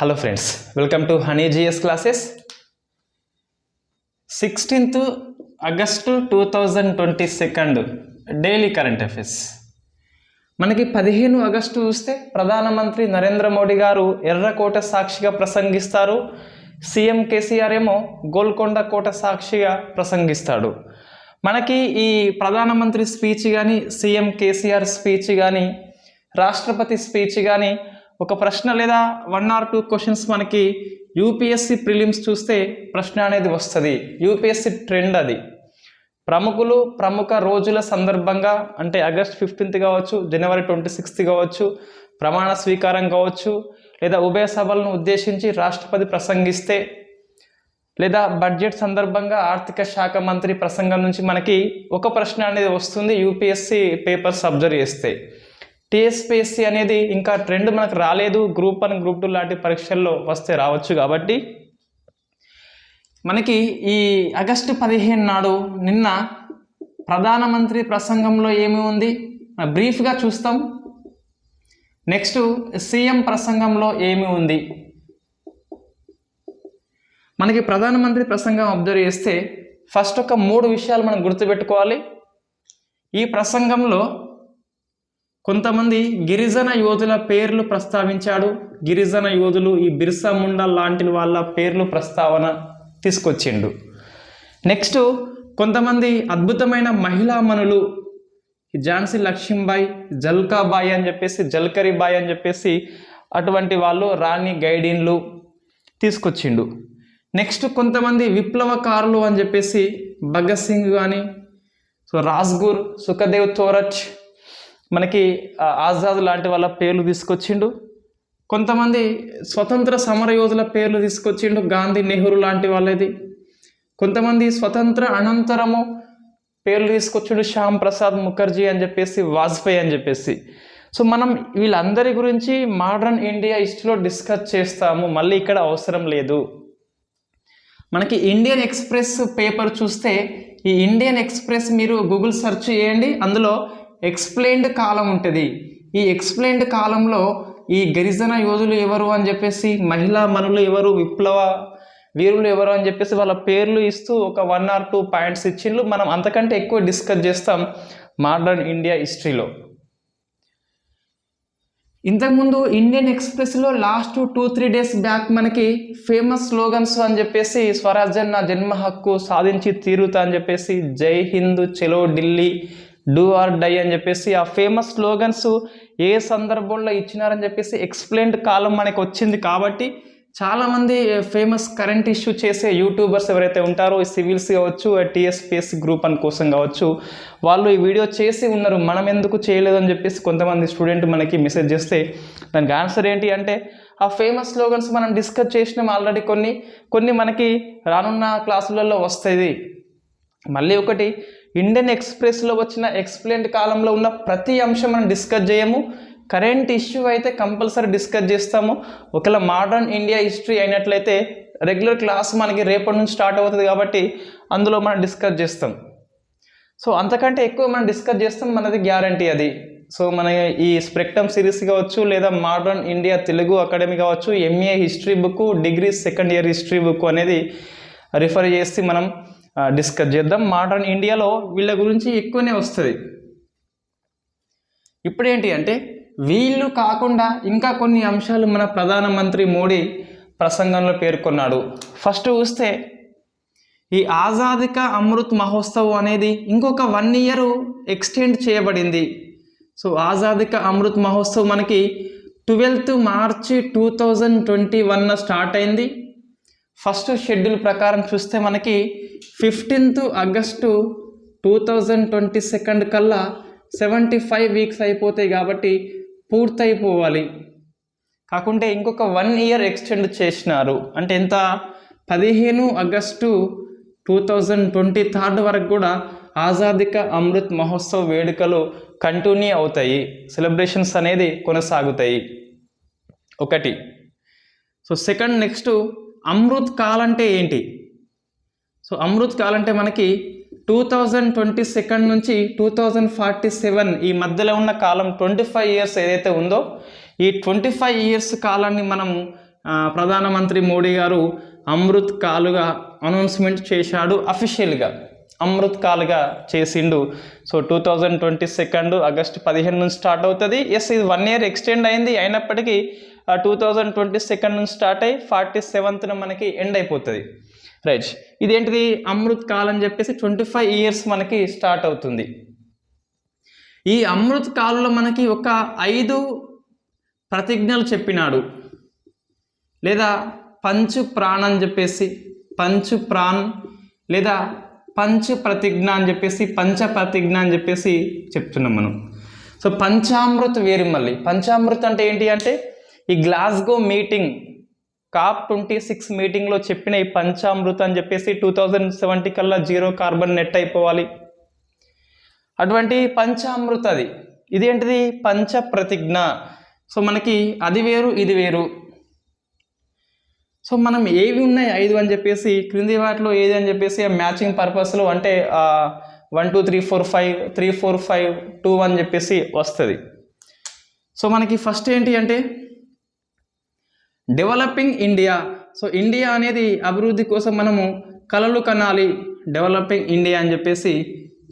Hello friends, welcome to Honey GS classes. 16th August 2022 daily current affairs. మనకి 15 August చూస్తే ప్రధానమంత్రి నరేంద్ర మోడీ గారు ఎర్రకోట సాక్షిగా ప్రసంగిస్తారు. సీఎం కేసీఆర్ ఏమో గోల్కొండ కోట సాక్షిగా ప్రసంగిస్తాడు. మనకి ఈ ప్రధానమంత్రి స్పీచ్ కానీ, సీఎం కేసీఆర్ స్పీచ్ కానీ, రాష్ట్రపతి స్పీచ్ కానీ ఒక ప్రశ్న లేదా 1 or 2 క్వశ్చన్స్ మనకి యూపీఎస్సి ప్రిలిమ్స్ చూస్తే ప్రశ్న అనేది వస్తుంది. యూపీఎస్సి ట్రెండ్ అది. ప్రముఖ రోజుల సందర్భంగా అంటే ఆగస్ట్ 15th కావచ్చు, జనవరి 26th కావచ్చు, ప్రమాణ స్వీకారం కావచ్చు, లేదా ఉభయ సభలను ఉద్దేశించి రాష్ట్రపతి ప్రసంగిస్తే, లేదా బడ్జెట్ సందర్భంగా ఆర్థిక శాఖ మంత్రి ప్రసంగం నుంచి మనకి ఒక ప్రశ్న అనేది వస్తుంది. యూపీఎస్సి పేపర్స్ అబ్జర్వ్ చేస్తే టీఎస్పీఎస్సీ అనేది ఇంకా ట్రెండ్ మనకు రాలేదు. గ్రూప్ 1, గ్రూప్ 2 లాంటి పరీక్షల్లో వస్తే రావచ్చు. కాబట్టి మనకి ఈ ఆగస్టు 15 నాడు నిన్న ప్రధానమంత్రి ప్రసంగంలో ఏమి ఉంది బ్రీఫ్గా చూస్తాం. నెక్స్ట్ సీఎం ప్రసంగంలో ఏమి ఉంది. మనకి ప్రధానమంత్రి ప్రసంగం అబ్జర్వ్ చేస్తే ఫస్ట్ ఒక 3 విషయాలు మనం గుర్తుపెట్టుకోవాలి. ఈ ప్రసంగంలో కొంతమంది గిరిజన యోధుల పేర్లు ప్రస్తావించాడు. గిరిజన యోధులు ఈ బిర్సా ముండా లాంటి వాళ్ళ పేర్లు ప్రస్తావన తీసుకొచ్చిండు. నెక్స్ట్ కొంతమంది అద్భుతమైన మహిళామణులు, ఝాన్సీ లక్ష్మీబాయి, జల్కాబాయి అని చెప్పేసి, జల్కరీబాయి అని చెప్పేసి అటువంటి వాళ్ళు, రాణి గైడిన్లు తీసుకొచ్చిండు. నెక్స్ట్ కొంతమంది విప్లవకారులు అని చెప్పేసి భగత్ సింగ్ కానీ, రాజ్గుర్, సుఖదేవ్ తోరచ్, మనకి ఆజాద్ లాంటి వాళ్ళ పేర్లు తీసుకొచ్చిండు. కొంతమంది స్వతంత్ర సమరయోధుల పేర్లు తీసుకొచ్చిండు, గాంధీ, నెహ్రూ లాంటి వాళ్ళది. కొంతమంది స్వతంత్ర అనంతరము పేర్లు తీసుకొచ్చిండు, శ్యామ్ ప్రసాద్ ముఖర్జీ అని చెప్పేసి, వాజ్పేయి అని చెప్పేసి. సో మనం వీళ్ళందరి గురించి మోడర్న్ ఇండియా హిస్టరీలో డిస్కస్ చేస్తాము, మళ్ళీ ఇక్కడ అవసరం లేదు. మనకి ఇండియన్ ఎక్స్ప్రెస్ పేపర్ చూస్తే, ఈ ఇండియన్ ఎక్స్ప్రెస్ మీరు గూగుల్ సెర్చ్ చేయండి, అందులో ఎక్స్ప్లెయిన్డ్ కాలం ఉంటుంది. ఈ ఎక్స్ప్లెయిన్డ్ కాలంలో ఈ గిరిజన యోధులు ఎవరు అని చెప్పేసి, మహిళా మనులు ఎవరు, విప్లవ వీరులు ఎవరు అని చెప్పేసి వాళ్ళ పేర్లు ఇస్తూ ఒక 1 or 2 పాయింట్స్ ఇచ్చిండ్రు. మనం అంతకంటే ఎక్కువ డిస్కస్ చేస్తాం మోడర్న్ ఇండియా హిస్టరీలో. ఇంతకుముందు ఇండియన్ ఎక్స్ప్రెస్లో లాస్ట్ 2-3 days బ్యాక్ మనకి ఫేమస్ స్లోగన్స్ అని చెప్పేసి, స్వరాజ్యం నా జన్మ హక్కు, సాధించి తీరుతా అని చెప్పేసి, జై హింద్, చలో ఢిల్లీ, డూ ఆర్ డై అని చెప్పేసి ఆ ఫేమస్ స్లోగన్స్ ఏ సందర్భంలో ఇచ్చినారని చెప్పేసి ఎక్స్ప్లెయిన్డ్ కాలం మనకి వచ్చింది. కాబట్టి చాలామంది ఫేమస్ కరెంట్ ఇష్యూ చేసే యూట్యూబర్స్ ఎవరైతే ఉంటారో, సివిల్స్ కావచ్చు, టీఎస్పీఎస్సీ గ్రూప్ 1 కోసం కావచ్చు, వాళ్ళు ఈ వీడియో చేసి ఉన్నారు. మనం ఎందుకు చేయలేదు అని చెప్పేసి కొంతమంది స్టూడెంట్ మనకి మెసేజ్ చేస్తే దానికి ఆన్సర్ ఏంటి అంటే, ఆ ఫేమస్ స్లోగన్స్ మనం డిస్కస్ చేసినాం ఆల్రెడీ. కొన్ని మనకి రానున్న క్లాసులలో వస్తుంది. మళ్ళీ ఒకటి, ఇండియన్ ఎక్స్ప్రెస్లో వచ్చిన ఎక్స్ప్లెయిన్డ్ కాలంలో ఉన్న ప్రతి అంశం మనం డిస్కస్ చేయము. కరెంట్ ఇష్యూ అయితే కంపల్సరీ డిస్కస్ చేస్తాము. ఒకవేళ మోడర్న్ ఇండియా హిస్టరీ అయినట్లయితే రెగ్యులర్ క్లాస్ మనకి రేపటి నుంచి స్టార్ట్ అవుతుంది కాబట్టి అందులో మనం డిస్కస్ చేస్తాం. సో అంతకంటే ఎక్కువ మనం డిస్కస్ చేస్తాం, మనది గ్యారంటీ అది. సో మన ఈ స్పెక్ట్రమ్ సిరీస్ కావచ్చు, లేదా మోడర్న్ ఇండియా తెలుగు అకాడమీ కావచ్చు, MA history book, degree 2nd year history book అనేది రిఫర్ చేసి మనం డిస్కస్ చేద్దాం. మోడర్న్ ఇండియాలో వీళ్ళ గురించి ఎక్కువనే వస్తుంది. ఇప్పుడేంటి అంటే, వీళ్ళు కాకుండా ఇంకా కొన్ని అంశాలు మన ప్రధానమంత్రి మోడీ ప్రసంగంలో పేర్కొన్నాడు. ఫస్ట్ చూస్తే ఈ ఆజాదీ కా అమృత్ మహోత్సవ్ అనేది ఇంకొక 1 year ఎక్స్టెండ్ చేయబడింది. సో ఆజాదీ కా అమృత్ మహోత్సవ్ మనకి 12th March 2021 స్టార్ట్ అయింది. ఫస్ట్ షెడ్యూల్ ప్రకారం చూస్తే మనకి 15th August 2022 కల్లా 75 weeks అయిపోతాయి. కాబట్టి పూర్తయిపోవాలి. కాకుంటే ఇంకొక 1 year ఎక్స్టెండ్ చేసినారు. అంటే ఎంత, 15 August 2023 వరకు కూడా ఆజాదీ కా అమృత్ మహోత్సవ్ వేడుకలు కంటిన్యూ అవుతాయి, సెలబ్రేషన్స్ అనేది కొనసాగుతాయి. ఒకటి. So second, next Amrit call అంటే ఏంటి? సో అమృత్ కాల్ అంటే మనకి 2022 నుంచి 2047 ఈ మధ్యలో ఉన్న కాలం 25 years ఏదైతే ఉందో, ఈ 25 years కాలాన్ని మనం ప్రధానమంత్రి మోడీ గారు అమృత్ కాలుగా అనౌన్స్మెంట్ చేశాడు, అఫీషియల్గా అమృత్ కాలుగా చేసిండు. సో 2022 ఆగస్టు 15 నుంచి స్టార్ట్ అవుతుంది. ఎస్, ఇది 1 year ఎక్స్టెండ్ అయింది, అయినప్పటికీ 2022 నుంచి స్టార్ట్ అయ్యి 47th మనకి ఎండ్ అయిపోతుంది. రైట్, ఇదేంటిది అమృత్ కాల్ అని చెప్పేసి 25 years మనకి స్టార్ట్ అవుతుంది. ఈ అమృత్ కాలంలో మనకి ఒక 5 ప్రతిజ్ఞలు చెప్పినాడు, లేదా పంచు ప్రాణ్ అని చెప్పేసి పంచు ప్రాణ్, లేదా పంచ ప్రతిజ్ఞ అని చెప్పేసి పంచ ప్రతిజ్ఞ అని చెప్పేసి చెప్తున్నాం మనం. సో పంచామృత్ వేరు. మళ్ళీ పంచామృత్ అంటే ఏంటి అంటే ఈ గ్లాస్గో మీటింగ్ COP26 మీటింగ్లో చెప్పిన ఈ పంచామృత్ అని చెప్పేసి 2070 కల్లా 0 కార్బన్ నెట్ అయిపోవాలి, అటువంటి పంచామృత అది. ఇదేంటిది పంచ ప్రతిజ్ఞ. సో మనకి అది వేరు ఇది వేరు. సో మనం ఏవి ఉన్నాయి 5 అని చెప్పేసి క్రింది వాటిలో ఏది అని చెప్పేసి మ్యాచింగ్ పర్పస్లో అంటే 1 2 3 4 5 3 4 5 2 అని చెప్పేసి వస్తుంది. సో మనకి ఫస్ట్ ఏంటి అంటే డెవలపింగ్ ఇండియా. సో ఇండియా అనేది అభివృద్ధి కోసం మనము కలలు కనాలి, డెవలపింగ్ ఇండియా అని చెప్పేసి.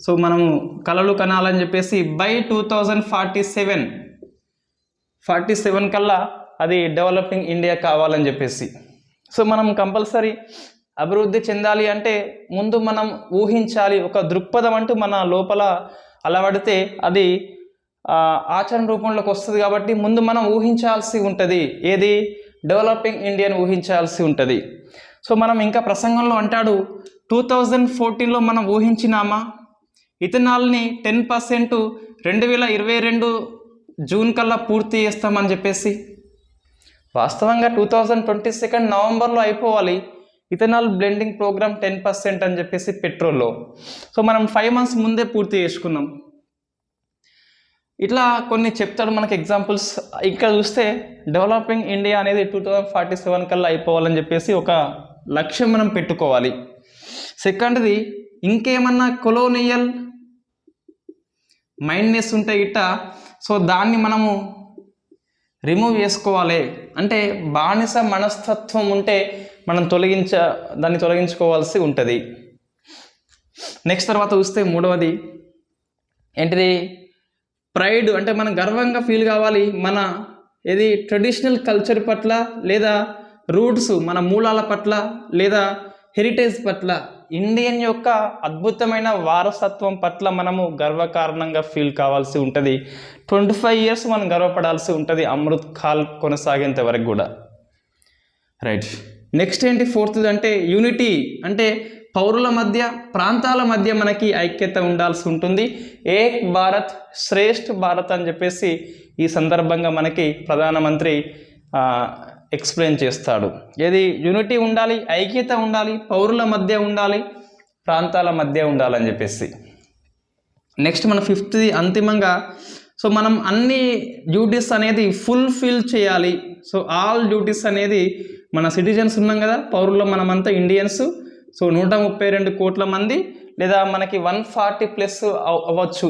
సో మనము కలలు కనాలని చెప్పేసి బై 2047 కల్లా అది డెవలపింగ్ ఇండియా కావాలని చెప్పేసి. సో మనం కంపల్సరీ అభివృద్ధి చెందాలి అంటే ముందు మనం ఊహించాలి, ఒక దృక్పథం అంటూ మన లోపల అలవడితే అది ఆచరణ రూపంలోకి వస్తుంది. కాబట్టి ముందు మనం ఊహించాల్సి ఉంటుంది, ఏది డెవలపింగ్ ఇండియాని ఊహించాల్సి ఉంటుంది. సో మనం ఇంకా ప్రసంగంలో అంటాడు 2014లో మనం ఊహించినామా ఇథనాల్ని 10% 2022 జూన్ కల్లా పూర్తి చేస్తామని చెప్పేసి. వాస్తవంగా 2022 నవంబర్లో అయిపోవాలి ఇథనాల్ బ్లెండింగ్ ప్రోగ్రామ్ 10% అని చెప్పేసి పెట్రోల్లో. సో మనం 5 months ముందే పూర్తి చేసుకున్నాం. ఇట్లా కొన్ని చెప్తాడు మనకి ఎగ్జాంపుల్స్. ఇక్కడ చూస్తే డెవలపింగ్ ఇండియా అనేది 2047 కల్లా అయిపోవాలని చెప్పేసి ఒక లక్ష్యం మనం పెట్టుకోవాలి. సెకండ్ది ఇంకేమన్నా కొలోనియల్ మైండ్నెస్ ఉంటే ఇట్ట సో దాన్ని మనము రిమూవ్ చేసుకోవాలి. అంటే బానిస మనస్తత్వం ఉంటే మనం దాన్ని తొలగించుకోవాల్సి ఉంటుంది. నెక్స్ట్ తర్వాత చూస్తే మూడవది ఏంటిది ప్రైడ్. అంటే మనం గర్వంగా ఫీల్ కావాలి మన ఏది ట్రెడిషనల్ కల్చర్ పట్ల, లేదా రూట్స్ మన మూలాల పట్ల, లేదా హెరిటేజ్ పట్ల, ఇండియన్ యొక్క అద్భుతమైన వారసత్వం పట్ల మనము గర్వకారణంగా ఫీల్ కావాల్సి ఉంటుంది. 25 years మనం గర్వపడాల్సి ఉంటుంది అమృత్ కాల్ కొనసాగేంత వరకు కూడా. రైట్, నెక్స్ట్ ఏంటి ఫోర్త్ది అంటే యూనిటీ. అంటే పౌరుల మధ్య, ప్రాంతాల మధ్య మనకి ఐక్యత ఉండాల్సి ఉంటుంది. ఏక్ భారత్ శ్రేష్ఠ భారత్ అని చెప్పేసి ఈ సందర్భంగా మనకి ప్రధానమంత్రి ఎక్స్ప్లెయిన్ చేస్తాడు. ఏది యూనిటీ ఉండాలి, ఐక్యత ఉండాలి, పౌరుల మధ్య ఉండాలి, ప్రాంతాల మధ్య ఉండాలని చెప్పేసి. నెక్స్ట్ మన ఫిఫ్త్ది అంతిమంగా సో మనం అన్ని డ్యూటీస్ అనేది ఫుల్ఫిల్ చేయాలి. సో ఆల్ డ్యూటీస్ అనేది మన సిటిజన్స్ ఉన్నాం కదా, పౌరులు మనమంతా ఇండియన్స్. సో 132 కోట్ల మంది, లేదా మనకి 140+ అవ్వచ్చు.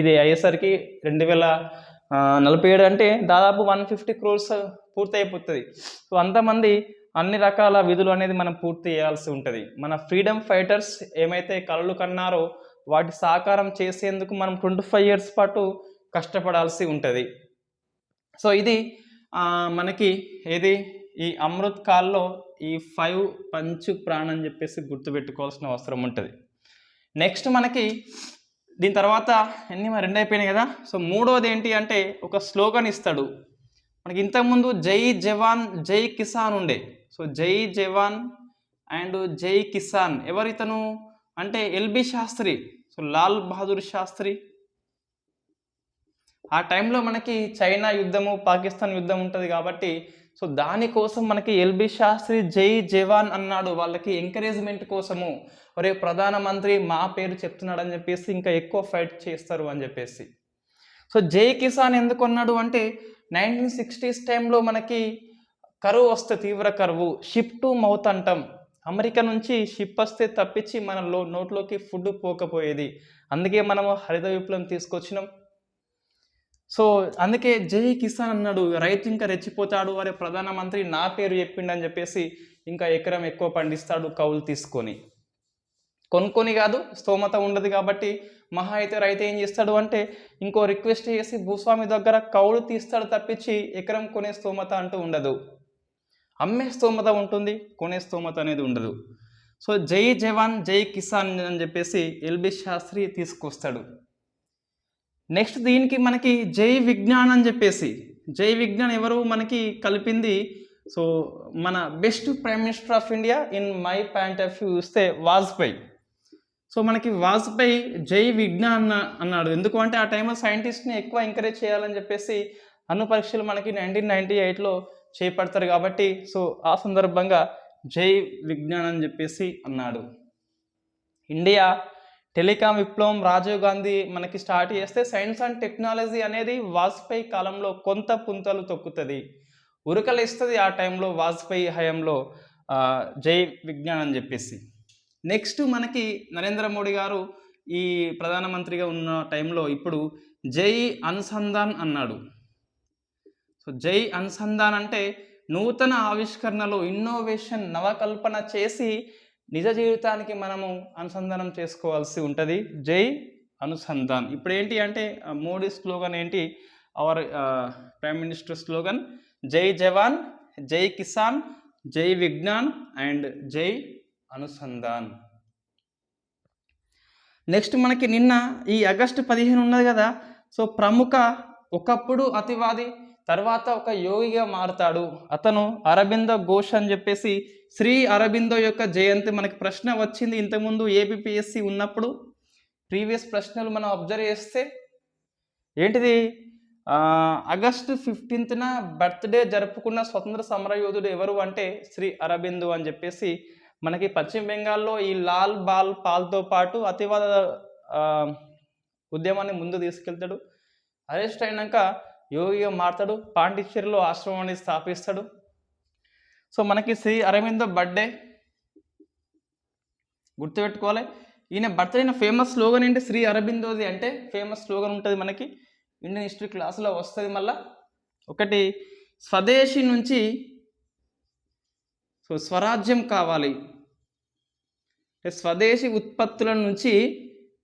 ఇది అయ్యేసరికి 2047 అంటే దాదాపు 150 crores పూర్తి అయిపోతుంది. సో అంతమంది అన్ని రకాల విధులు అనేది మనం పూర్తి చేయాల్సి ఉంటుంది. మన ఫ్రీడమ్ ఫైటర్స్ ఏమైతే కలలు కన్నారో వాటి సాకారం చేసేందుకు మనం 25 years పాటు కష్టపడాల్సి ఉంటుంది. సో ఇది మనకి ఏది ఈ అమృత్ కాల్లో ఈ 5 పంచు ప్రాణ్ అని చెప్పేసి గుర్తుపెట్టుకోవాల్సిన అవసరం ఉంటుంది. నెక్స్ట్ మనకి దీని తర్వాత అన్నీ 2 అయిపోయినాయి కదా. సో మూడవది ఏంటి అంటే ఒక స్లోగన్ ఇస్తాడు మనకి. ఇంతకుముందు జై జవాన్ జై కిసాన్ ఉండే. సో జై జవాన్ అండ్ జై కిసాన్ ఎవరితను అంటే ఎల్బి శాస్త్రి. సో లాల్ బహదూర్ శాస్త్రి. ఆ టైంలో మనకి చైనా యుద్ధము, పాకిస్తాన్ యుద్ధం ఉంటుంది కాబట్టి సో దానికోసం మనకి ఎల్బి శాస్త్రి జై జవాన్ అన్నాడు, వాళ్ళకి ఎంకరేజ్మెంట్ కోసము. ఒరే ప్రధానమంత్రి మా పేరు చెప్తున్నాడు అని చెప్పేసి ఇంకా ఎక్కువ ఫైట్ చేస్తారు అని చెప్పేసి. సో జై కిసాన్ ఎందుకు అన్నాడు అంటే 1960s టైంలో మనకి కరువు వస్తే, తీవ్ర కరువు, షిప్ టు మౌత్ అంటాం. అమెరికా నుంచి షిప్ వస్తే తప్పించి మన నోట్లోకి ఫుడ్ పోకపోయేది. అందుకే మనము హరిత విప్లవం తీసుకొచ్చినాం. సో అందుకే జై కిసాన్ అన్నాడు. రైతు ఇంకా రెచ్చిపోతాడు, వారి ప్రధానమంత్రి నా పేరు చెప్పిండని చెప్పేసి ఇంకా ఎకరం ఎక్కువ పండిస్తాడు కౌలు తీసుకొని. కొనుక్కొని కాదు, స్తోమత ఉండదు కాబట్టి మహా అయితే రైతు ఏం చేస్తాడు అంటే ఇంకో రిక్వెస్ట్ చేసి భూస్వామి దగ్గర కౌలు తీస్తాడు తప్పించి ఎకరం కొనే స్తోమత అంటూ ఉండదు. అమ్మే స్తోమత ఉంటుంది, కొనే స్తోమత అనేది ఉండదు. సో జై జవాన్ జై కిసాన్ అని చెప్పేసి ఎల్బి శాస్త్రి తీసుకొస్తాడు. నెక్స్ట్ దీనికి మనకి జై విజ్ఞాన్ అని చెప్పేసి, జై విజ్ఞాన్ ఎవరు మనకి కలిపింది? సో మన best prime minister of India in my point of view చూస్తే వాజ్పేయి. సో మనకి వాజ్పేయి జై విజ్ఞాన్ అన్నాడు. ఎందుకు అంటే ఆ టైంలో సైంటిస్ట్ని ఎక్కువ ఎంకరేజ్ చేయాలని చెప్పేసి అణు పరీక్షలు మనకి 1998లో చేపడతారు కాబట్టి సో ఆ సందర్భంగా జై విజ్ఞాన్ అని చెప్పేసి అన్నాడు. ఇండియా టెలికాం విప్లవం రాజీవ్ గాంధీ మనకి స్టార్ట్ చేస్తే సైన్స్ అండ్ టెక్నాలజీ అనేది వాజ్పేయి కాలంలో కొంత పుంతలు తొక్కుతుంది, ఉరకలేస్తుంది ఆ టైంలో వాజ్పేయి హయాంలో జై విజ్ఞాన్ అని చెప్పేసి. నెక్స్ట్ మనకి నరేంద్ర మోడీ గారు ఈ ప్రధానమంత్రిగా ఉన్న టైంలో ఇప్పుడు జై అనుసంధాన్ అన్నాడు. సో జై అనుసంధాన్ అంటే నూతన ఆవిష్కరణలు, ఇన్నోవేషన్, నవకల్పన చేసి నిజ జీవితానికి మనము అనుసంధానం చేసుకోవాల్సి ఉంటుంది. జై అనుసంధాన్. ఇప్పుడు ఏంటి అంటే మోడీ స్లోగన్ ఏంటి? అవర్ ప్రైమ్ మినిస్టర్ స్లోగన్ జై జవాన్ జై కిసాన్ జై విజ్ఞాన్ అండ్ జై అనుసంధాన్. నెక్స్ట్ మనకి నిన్న ఈ ఆగస్టు 15 ఉన్నది కదా. సో ప్రముఖ, ఒకప్పుడు అతివాది, తర్వాత ఒక యోగిగా మారుతాడు అతను అరబిందో ఘోష్ అని చెప్పేసి. శ్రీ అరబిందో యొక్క జయంతి మనకి ప్రశ్న వచ్చింది ఇంతకుముందు ఏపీఎస్సి ఉన్నప్పుడు. ప్రీవియస్ ప్రశ్నలు మనం అబ్జర్వ్ చేస్తే ఏంటిది, ఆగస్టు 15న బర్త్డే జరుపుకున్న స్వతంత్ర సమరయోధుడు ఎవరు అంటే శ్రీ అరబిందో అని చెప్పేసి. మనకి పశ్చిమ బెంగాల్లో ఈ లాల్ బాల్ పాల్తో పాటు అతివాద ఉద్యమాన్ని ముందు తీసుకెళ్తాడు. అరెస్ట్ అయినాక యోగిగా మారుతాడు, పాండిచ్చేరిలో ఆశ్రమాన్ని స్థాపిస్తాడు. సో మనకి శ్రీ అరబిందో బర్త్డే గుర్తుపెట్టుకోవాలి. ఈయన బర్త్డే ఫేమస్ స్లోగన్ ఏంటి? శ్రీ అరబిందోది అంటే ఫేమస్ స్లోగన్ ఉంటుంది మనకి, ఇండియన్ హిస్టరీ క్లాసులో వస్తుంది మళ్ళా. ఒకటి స్వదేశీ నుంచి సో స్వరాజ్యం కావాలి, స్వదేశీ ఉత్పత్తుల నుంచి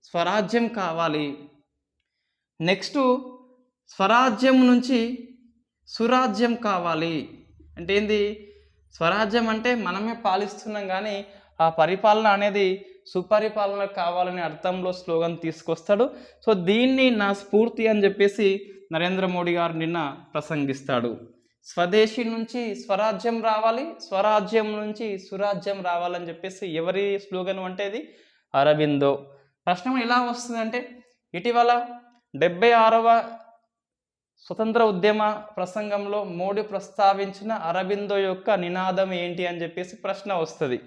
స్వరాజ్యం కావాలి. నెక్స్ట్ స్వరాజ్యం నుంచి సురాజ్యం కావాలి. అంటే ఏంది? స్వరాజ్యం అంటే మనమే పాలిస్తున్నాం కానీ ఆ పరిపాలన అనేది సుపరిపాలన కావాలనే అర్థంలో స్లోగన్ తీసుకొస్తాడు. సో దీన్ని నా స్ఫూర్తి అని చెప్పేసి నరేంద్ర మోడీ గారు నిన్న ప్రసంగిస్తాడు. స్వదేశీ నుంచి స్వరాజ్యం రావాలి, స్వరాజ్యం నుంచి సురాజ్యం రావాలని చెప్పేసి ఎవరి స్లోగన్ అంటే ఇది అరబిందో. ప్రశ్న ఎలా వస్తుందంటే ఇటీవల 76వ స్వతంత్ర ఉద్యమ ప్రసంగంలో మోడీ ప్రస్తావించిన అరబిందో యొక్క నినాదం ఏంటి అని చెప్పేసి ప్రశ్న వస్తుంది.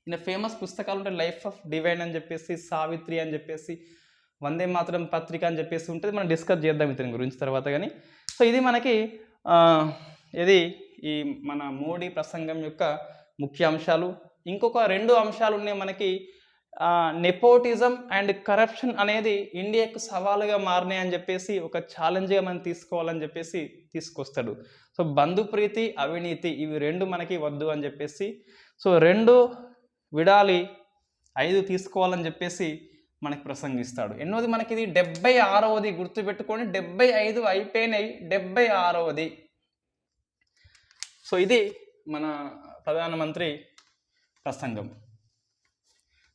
ఈయన ఫేమస్ పుస్తకాలు ఉంటాయి, లైఫ్ ఆఫ్ డివైన్ అని చెప్పేసి, సావిత్రి అని చెప్పేసి, వందే మాతరం పత్రిక అని చెప్పేసి ఉంటుంది. మనం డిస్కస్ చేద్దాం ఇతని గురించి తర్వాత. కానీ సో ఇది మనకి ఇది ఈ మన మోడీ ప్రసంగం యొక్క ముఖ్య అంశాలు. ఇంకొక 2 అంశాలు ఉన్నాయి మనకి. నెపోటిజం అండ్ కరప్షన్ అనేది ఇండియాకు సవాలుగా మారినాయి అని చెప్పేసి, ఒక ఛాలెంజ్గా మనం తీసుకోవాలని చెప్పేసి తీసుకొస్తాడు. సో బంధుప్రీతి, అవినీతి ఇవి 2 మనకి వద్దు అని చెప్పేసి, సో 2 విడాలి, 5 తీసుకోవాలని చెప్పేసి మనకి ప్రసంగిస్తాడు. ఎన్నోది మనకి ఇది 76వది గుర్తుపెట్టుకొని, 75 అయిపోయినాయి, 76వది. సో ఇది మన ప్రధానమంత్రి ప్రసంగం.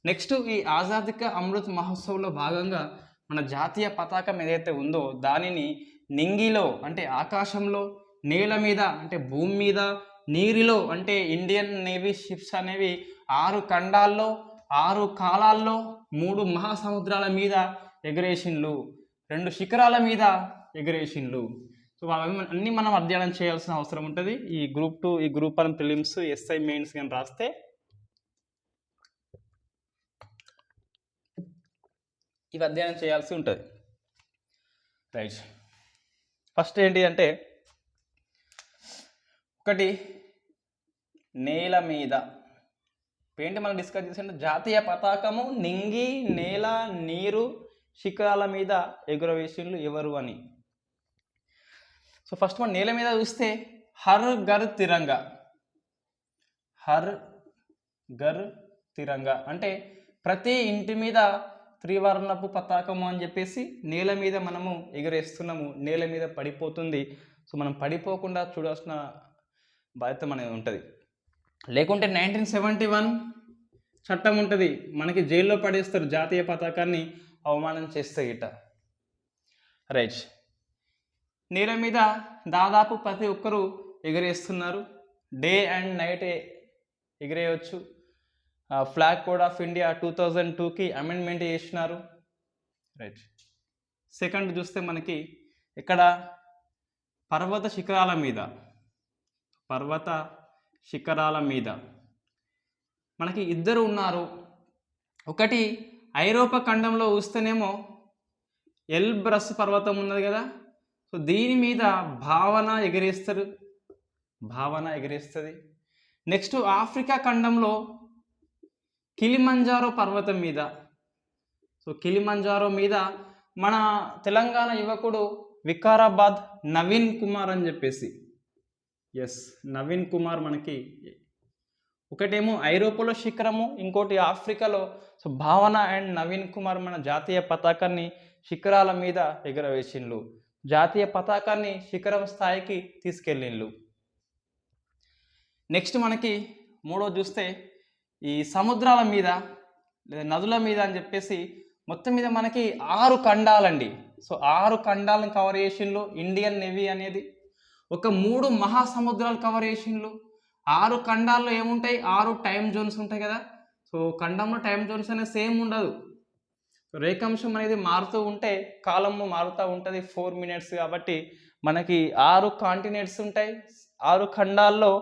నెక్స్ట్ ఈ ఆజాదీ కా అమృత్ మహోత్సవ్లో భాగంగా మన జాతీయ పతాకం ఏదైతే ఉందో దానిని నింగిలో అంటే ఆకాశంలో, నేల మీద అంటే భూమి మీద, నీరులో అంటే ఇండియన్ నేవీ షిప్స్ అనేవి 6 ఖండాల్లో 6 కాలాల్లో 3 మహాసముద్రాల మీద ఎగరేషన్లు, 2 శిఖరాల మీద ఎగరేషన్లు. సో అన్నీ మనం అధ్యయనం చేయాల్సిన అవసరం ఉంటుంది. ఈ గ్రూప్ 2, ఈ గ్రూప్ 1 ప్రిలిమ్స్, ఎస్ఐ మెయిన్స్ కానీ రాస్తే ఇవి అధ్యయనం చేయాల్సి ఉంటుంది. రైట్, ఫస్ట్ ఏంటి అంటే ఒకటి నేల మీద ఏంటి మనం డిస్కస్ చేసిన జాతీయ పతాకము నింగి, నేల, నీరు, శిఖరాల మీద ఎగురవేషన్లు ఎవరు అని. సో ఫస్ట్ మనం నేల మీద చూస్తే హర్ ఘర్ తిరంగా, హర్ ఘర్ తిరంగా అంటే ప్రతి ఇంటి మీద త్రివర్ణపు పతాకము అని చెప్పేసి నేల మీద మనము ఎగరేస్తున్నాము, నేల మీద పడిపోతుంది. సో మనం పడిపోకుండా చూడాల్సిన బాధ్యత మనది ఉంటుంది. లేకుంటే 1971 చట్టం ఉంటుంది, మనకి జైల్లో పడేస్తారు జాతీయ పతాకాన్ని అవమానం చేస్తే గిట్ట. రైట్, నేల మీద దాదాపు ప్రతి ఒక్కరూ ఎగరేస్తున్నారు, డే అండ్ నైట్ ఎగిరేయవచ్చు. ఫ్లాగ్ కోడ్ ఆఫ్ ఇండియా 2002కి అమెండ్మెంట్ చేసినారు. రైట్, సెకండ్ చూస్తే మనకి ఇక్కడ పర్వత శిఖరాల మీద, పర్వత శిఖరాల మీద మనకి ఇద్దరు ఉన్నారు. ఒకటి ఐరోపా ఖండంలో చూస్తేనేమో ఎల్బ్రస్ పర్వతం ఉన్నది కదా, సో దీని మీద భావన ఎగరేస్తారు, భావన ఎగరేస్తుంది. నెక్స్ట్ ఆఫ్రికా ఖండంలో కిలిమంజారో పర్వతం మీద, సో కిలిమంజారో మీద మన తెలంగాణ యువకుడు వికారాబాద్ నవీన్ కుమార్ అని చెప్పేసి, ఎస్ నవీన్ కుమార్ మనకి ఒకటేమో ఐరోపాలో శిఖరము, ఇంకోటి ఆఫ్రికాలో. సో భావన అండ్ నవీన్ కుమార్ మన జాతీయ పతాకాన్ని శిఖరాల మీద ఎగరవేసిండ్లు, జాతీయ పతాకాన్ని శిఖరం స్థాయికి తీసుకెళ్ళిండ్లు. నెక్స్ట్ మనకి మూడో చూస్తే ఈ సముద్రాల మీద లేదా నదుల మీద అని చెప్పేసి మొత్తం మీద మనకి 6 ఖండాలండి. సో 6 ఖండాలను కవర్ చేసిండ్లు ఇండియన్ నేవీ అనేది. ఒక 3 మహాసముద్రాలు కవర్ చేసిండ్లు. 6 ఖండాల్లో ఏముంటాయి, 6 టైం జోన్స్ ఉంటాయి కదా. సో ఖండంలో టైం జోన్స్ అనేది సేమ్ ఉండదు, రేఖాంశం అనేది మారుతూ ఉంటే కాలము మారుతూ ఉంటుంది 4 minutes. కాబట్టి మనకి 6 కాంటినెంట్స్ ఉంటాయి, 6 ఖండాల్లో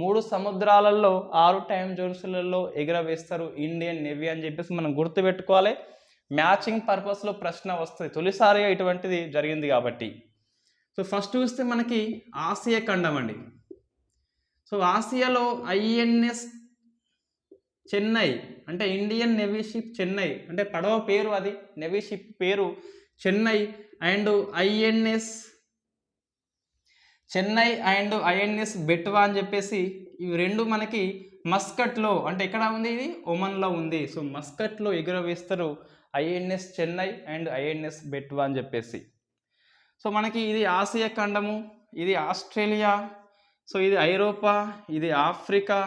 3 సముద్రాలలో 6 టైం జోన్స్లలో ఎగరవేస్తారు ఇండియన్ నేవీ అని చెప్పేసి మనం గుర్తుపెట్టుకోవాలి. మ్యాచింగ్ పర్పస్లో ప్రశ్న వస్తుంది, తొలిసారిగా ఇటువంటిది జరిగింది కాబట్టి. సో ఫస్ట్ చూస్తే మనకి ఆసియా ఖండం అండి. సో ఆసియాలో ఐఎన్ఎస్ చెన్నై అంటే ఇండియన్ నేవీ షిప్ చెన్నై అంటే పడవ పేరు, అది నేవీ షిప్ పేరు Chennai. And INS Chennai and INS Betwa అని చెప్పేసి ఇవి రెండు మనకి మస్కట్లో అంటే ఎక్కడ ఉంది, ఇది ఒమన్లో ఉంది. సో మస్కట్లో ఎగురవేస్తారు INS Chennai and INS Betwa అని చెప్పేసి. సో మనకి ఇది ఆసియా ఖండము, ఇది ఆస్ట్రేలియా, సో ఇది ఐరోపా, ఇది ఆఫ్రికా,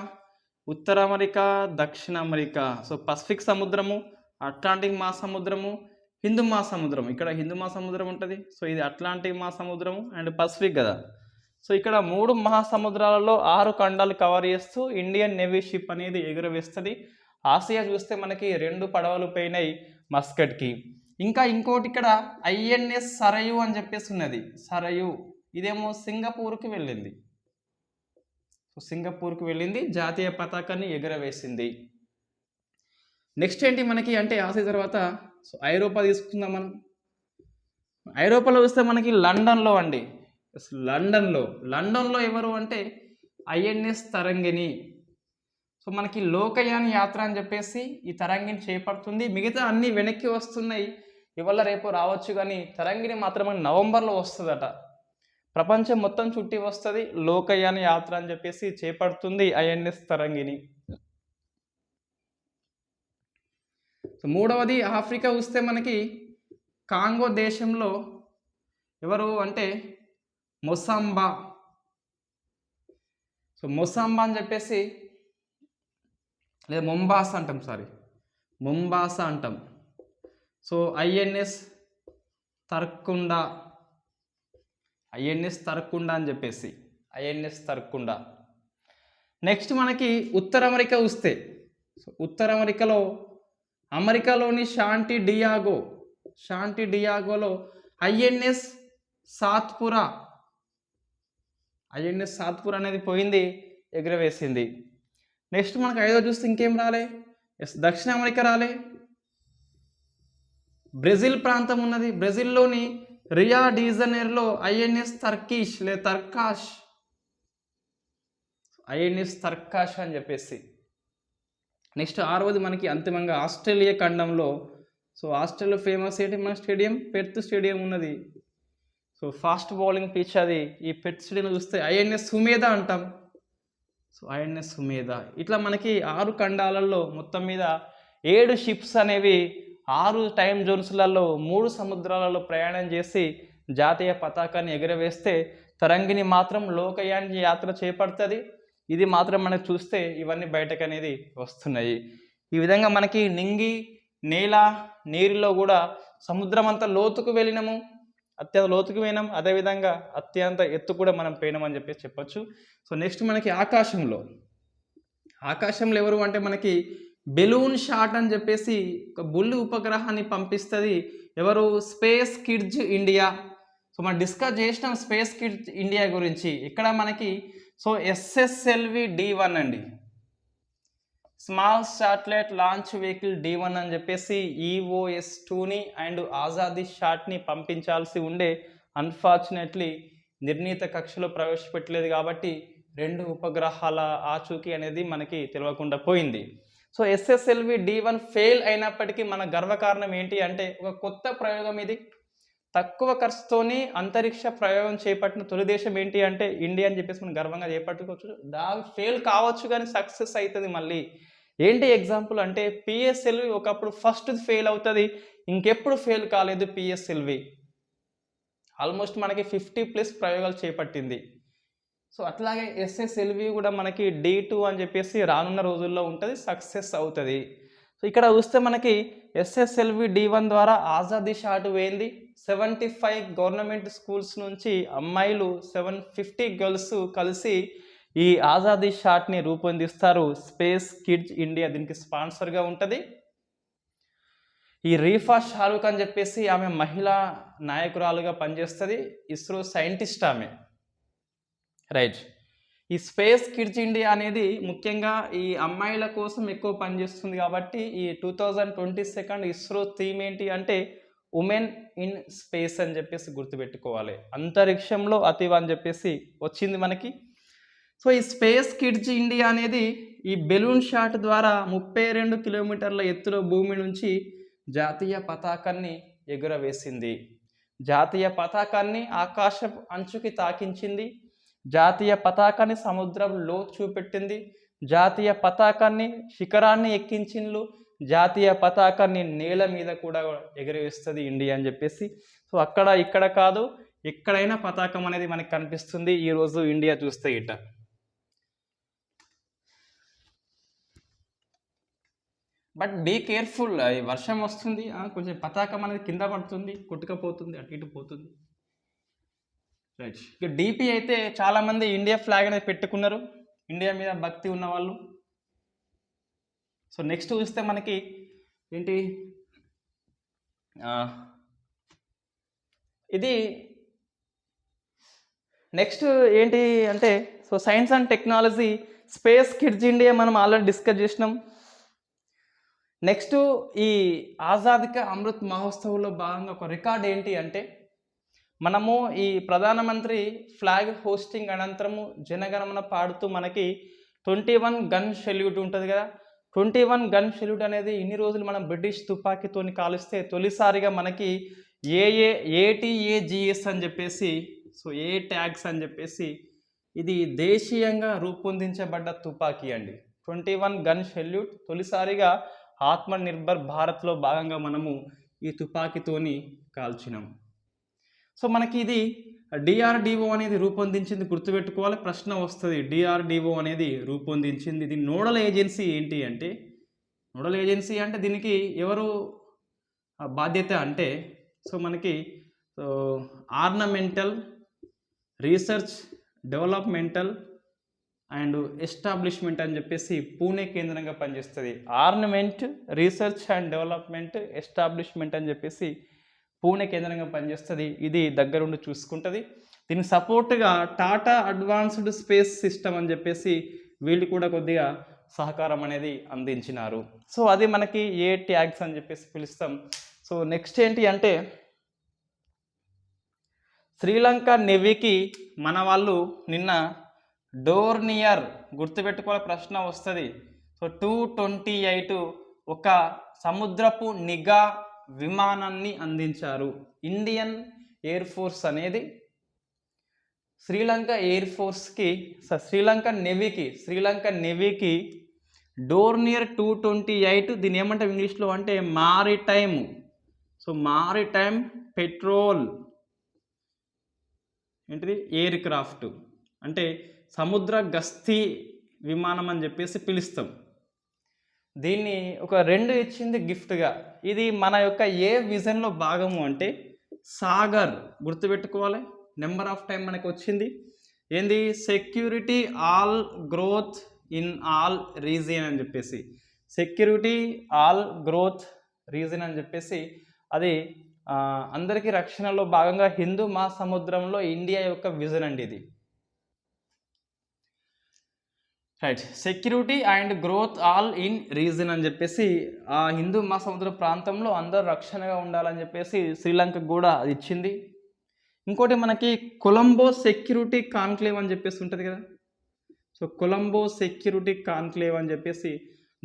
ఉత్తర అమెరికా, దక్షిణ అమెరికా. సో పసిఫిక్ సముద్రము, అట్లాంటిక్ మహాసముద్రము, హిందూ మహాసముద్రం. ఇక్కడ హిందూ మహాసముద్రం ఉంటుంది. సో ఇది అట్లాంటిక్ మహాసముద్రము అండ్ పసిఫిక్ కదా. సో ఇక్కడ 3 మహాసముద్రాలలో 6 ఖండాలు కవర్ చేస్తూ ఇండియన్ నేవీ షిప్ అనేది ఎగురవేస్తుంది. ఆసియా చూస్తే మనకి 2 పడవలు పోయినాయి మస్కట్కి. ఇంకా ఇంకోటి ఇక్కడ ఐఎన్ఎస్ సరయు అని చెప్పేసి ఉన్నది, సరయు. ఇదేమో సింగపూర్కి వెళ్ళింది. సో సింగపూర్కి వెళ్ళింది, జాతీయ పతాకాన్ని ఎగురవేసింది. నెక్స్ట్ ఏంటి మనకి అంటే ఆసియా తర్వాత సో ఐరోపా తీసుకుందాం మనం. ఐరోపాలో చూస్తే మనకి లండన్లో అండి, లండన్లో ఎవరు అంటే ఐఎన్ఎస్ తరంగిణి. సో మనకి లోకయాన్ యాత్ర అని చెప్పేసి ఈ తరంగిణి చేపడుతుంది. మిగతా అన్ని వెనక్కి వస్తున్నాయి, ఇవాళ రేపు రావచ్చు, కానీ తరంగిణి మాత్రం నవంబర్లో వస్తుందట. ప్రపంచం మొత్తం చుట్టి వస్తుంది, లోకయాన్ యాత్ర అని చెప్పేసి చేపడుతుంది ఐఎన్ఎస్ తరంగిణి. సో మూడవది ఆఫ్రికా చూస్తే మనకి కాంగో దేశంలో ఎవరు అంటే మొసాంబా. సో మొసాంబా అని చెప్పేసి లేదా మొంబాసా అంటాం, మొంబాసా అంటాం. సో ఐఎన్ఎస్ తర్కుండా, ఐఎన్ఎస్ తర్కుండా అని చెప్పేసి ఐఎన్ఎస్ తర్కుండా. నెక్స్ట్ మనకి ఉత్తర అమెరికా వస్తే, సో ఉత్తర అమెరికాలోని శాంటి డియాగోలో ఐఎన్ఎస్ సాత్పురా అనేది పోయింది, ఎగురవేసింది. నెక్స్ట్ మనకు ఐదో చూస్తే ఇంకేం రాలే, ఎస్ దక్షిణ అమెరికా రాలే. బ్రెజిల్ ప్రాంతం ఉన్నది, బ్రెజిల్లోని రియా డిజనైరోలో ఐఎన్ఎస్ తర్కిష్ లేదా తర్కాష్, ఐఎన్ఎస్ తర్కాష్ అని చెప్పేసి. నెక్స్ట్ ఆరవది మనకి అంతిమంగా ఆస్ట్రేలియా ఖండంలో. సో ఆస్ట్రేలియా ఫేమస్ ఏంటి మన స్టేడియం, పెర్త్ స్టేడియం ఉన్నది. సో ఫాస్ట్ బౌలింగ్ పిచ్ అది. ఈ పెట్స్ని చూస్తే ఐఎన్ఎస్ సుమేధ అంటాం. So INS Sumedha. ఇట్లా మనకి 6 ఖండాలలో మొత్తం మీద 7 షిప్స్ అనేవి 6 టైం జోన్స్లలో 3 సముద్రాలలో ప్రయాణం చేసి జాతీయ పతాకాన్ని ఎగురవేస్తే తరంగిణి మాత్రం లోకయాన్ యాత్ర చేపడుతుంది. ఇది మాత్రం మనకు చూస్తే ఇవన్నీ బయటకు అనేది వస్తున్నాయి. ఈ విధంగా మనకి నింగి, నేల, నీరులో కూడా సముద్రం అంత లోతుకు వెళ్ళినాము, అత్యంత లోతుకు పోయినాం, అదేవిధంగా అత్యంత ఎత్తు కూడా మనం పోయినామని చెప్పేసి చెప్పొచ్చు. సో నెక్స్ట్ మనకి ఆకాశంలో ఎవరు అంటే మనకి బెలూన్ షాట్ అని చెప్పేసి ఒక బుల్లి ఉపగ్రహాన్ని పంపిస్తుంది. ఎవరు? Space kids India. సో మనం డిస్కస్ చేసినాం స్పేస్ కిడ్స్ ఇండియా గురించి. ఇక్కడ మనకి సో SSLV D1 అండి, small satellite launch vehicle D1 అని చెప్పేసి EOS-2ని అండ్ ఆజాదీ షాట్ని పంపించాల్సి ఉండే. అన్ఫార్చునేట్లీ నిర్ణీత కక్షలో ప్రవేశపెట్టలేదు కాబట్టి 2 ఉపగ్రహాల ఆచూకీ అనేది మనకి తెలియకుండా పోయింది. సో SSLV D1 ఫెయిల్ అయినప్పటికీ మన గర్వకారణం ఏంటి అంటే ఒక కొత్త ప్రయోగం ఇది. తక్కువ ఖర్చుతోని అంతరిక్ష ప్రయోగం చేపట్టిన తొలి దేశం ఏంటి అంటే ఇండియా అని చెప్పేసి మనం గర్వంగా చేపట్టుకోవచ్చు. ఫెయిల్ కావచ్చు కానీ సక్సెస్ అవుతుంది. మళ్ళీ ఏంటి ఎగ్జాంపుల్ అంటే PSLV ఒకప్పుడు ఫస్ట్ ఫెయిల్ అవుతుంది, ఇంకెప్పుడు ఫెయిల్ కాలేదు PSLV. ఆల్మోస్ట్ మనకి 50+ ప్రయోగాలు చేపట్టింది. సో అట్లాగే SSLV కూడా మనకి D2 అని చెప్పేసి రానున్న రోజుల్లో ఉంటుంది, సక్సెస్ అవుతుంది. సో ఇక్కడ చూస్తే మనకి SSLV D1 ద్వారా ఆజాదీ షాట్ పోయింది. 75 గవర్నమెంట్ స్కూల్స్ నుంచి అమ్మాయిలు 750 గర్ల్స్ కలిసి ఈ ఆజాదీ షాట్ని రూపొందిస్తారు. స్పేస్ కిడ్స్ ఇండియా దీనికి స్పాన్సర్గా ఉంటుంది. ఈ రీఫా షారూక్ అని చెప్పేసి ఆమె మహిళా నాయకురాలుగా పనిచేస్తుంది, ఇస్రో సైంటిస్ట్ ఆమె. రైట్. ఈ స్పేస్ కిడ్స్ ఇండియా అనేది ముఖ్యంగా ఈ అమ్మాయిల కోసం ఎక్కువ పనిచేస్తుంది కాబట్టి ఈ 2022 ఇస్రో థీమ్ ఏంటి అంటే ఉమెన్ ఇన్ స్పేస్ అని చెప్పేసి గుర్తుపెట్టుకోవాలి. అంతరిక్షంలో అతివ అని చెప్పేసి వచ్చింది మనకి. సో ఈ స్పేస్ కిడ్స్ ఇండియా అనేది ఈ బెలూన్ షాట్ ద్వారా 32 కిలోమీటర్ల ఎత్తులో భూమి నుంచి జాతీయ పతాకాన్ని ఎగురవేసింది. జాతీయ పతాకాన్ని ఆకాశపు అంచుకి తాకించింది. జాతీయ పతాకాన్ని సముద్రంలో చూపెట్టింది. జాతీయ పతాకాన్ని శిఖరాన్ని ఎక్కించిండ్లు. జాతీయ పతాకాన్ని నేల మీద కూడా ఎగరవేస్తుంది ఇండియా అని చెప్పేసి. సో అక్కడ ఇక్కడ కాదు, ఎక్కడైనా పతాకం అనేది మనకి కనిపిస్తుంది ఈరోజు ఇండియా చూస్తే ఇట. బట్ బీ కేర్ఫుల్, వర్షం వస్తుంది, కొంచెం పతాకం అనేది కింద పడుతుంది, కొట్టుకపోతుంది, అటు ఇటు పోతుంది. రైట్. ఇక DP అయితే చాలామంది ఇండియా ఫ్లాగ్ అనేది పెట్టుకున్నారు, ఇండియా మీద భక్తి ఉన్న వాళ్ళు. సో నెక్స్ట్ చూస్తే మనకి ఏంటి, ఇది నెక్స్ట్ ఏంటి అంటే so science and technology space kids India మనం ఆల్రెడీ డిస్కస్ చేసినాం. నెక్స్ట్ ఈ ఆజాదీ కా అమృత్ మహోత్సవ్లో భాగంగా ఒక రికార్డ్ ఏంటి అంటే మనము ఈ ప్రధానమంత్రి ఫ్లాగ్ హోస్టింగ్ అనంతరము జనగణమన పాడుతూ మనకి 21 గన్ సెల్యూట్ ఉంటుంది కదా. 21 గన్ సెల్యూట్ అనేది ఇన్ని రోజులు మనం బ్రిటిష్ తుపాకీతోని కాలుస్తే తొలిసారిగా మనకి ATAGS అని చెప్పేసి, సో ఏ ట్యాగ్స్ అని చెప్పేసి ఇది దేశీయంగా రూపొందించబడ్డ తుపాకీ అండి. 21 గన్ సెల్యూట్ తొలిసారిగా ఆత్మ నిర్భర్ భారత్లో భాగంగా మనము ఈ తుపాకీతోని కాల్చినాం. సో మనకి ఇది DRDO అనేది రూపొందించింది, గుర్తుపెట్టుకోవాలి, ప్రశ్న వస్తుంది. DRDO అనేది రూపొందించింది. దీని నోడల్ ఏజెన్సీ ఏంటి అంటే, నోడల్ ఏజెన్సీ అంటే దీనికి ఎవరు బాధ్యత అంటే సో మనకి ornamental research developmental and establishment అని చెప్పేసి పూణే కేంద్రంగా పనిచేస్తుంది. Ornament research and development establishment అని చెప్పేసి పూణే కేంద్రంగా పనిచేస్తుంది. ఇది దగ్గరుండి చూసుకుంటుంది. దీనికి సపోర్ట్గా టాటా అడ్వాన్స్డ్ స్పేస్ సిస్టమ్ అని చెప్పేసి వీళ్ళు కూడా కొద్దిగా సహకారం అనేది అందించినారు. సో అది మనకి ఏ ట్యాగ్స్ అని చెప్పేసి పిలుస్తాం. సో నెక్స్ట్ ఏంటి అంటే శ్రీలంక నేవీకి మన వాళ్ళు నిన్న డోర్నియర్, గుర్తుపెట్టుకోవాలి, ప్రశ్న వస్తుంది. సో 228 ఒక సముద్రపు నిఘా విమానాన్ని అందించారు. ఇండియన్ ఎయిర్ ఫోర్స్ అనేది శ్రీలంక ఎయిర్ ఫోర్స్కి శ్రీలంక నేవీకి డోర్నియర్ 228 దీన్ని ఏమంటాం ఇంగ్లీష్లో అంటే మారిటైమ్. సో మారిటైమ్ పెట్రోల్ ఏంటిది ఎయిర్ క్రాఫ్ట్ అంటే సముద్ర గస్తీ విమానం అని చెప్పేసి పిలుస్తాం. దీన్ని ఒక 2 ఇచ్చింది గిఫ్ట్గా. ఇది మన యొక్క ఏ విజన్లో భాగము అంటే సాగర్, గుర్తుపెట్టుకోవాలి. నెంబర్ ఆఫ్ టైం మనకు వచ్చింది ఏంది, security all growth in all region అని చెప్పేసి, సెక్యూరిటీ ఆల్ గ్రోత్ రీజన్ అని చెప్పేసి అది అందరికీ రక్షణలో భాగంగా హిందూ మహాసముద్రంలో ఇండియా యొక్క విజన్ అండి ఇది. Right, security and growth all in reason అని చెప్పేసి ఆ హిందూ మహాసముద్ర ప్రాంతంలో అందరూ రక్షణగా ఉండాలని చెప్పేసి శ్రీలంకకు కూడా అది ఇచ్చింది. ఇంకోటి మనకి కొలంబో సెక్యూరిటీ కాన్క్లేవ్ అని చెప్పేసి ఉంటుంది కదా. సో కొలంబో సెక్యూరిటీ కాన్క్లేవ్ అని చెప్పేసి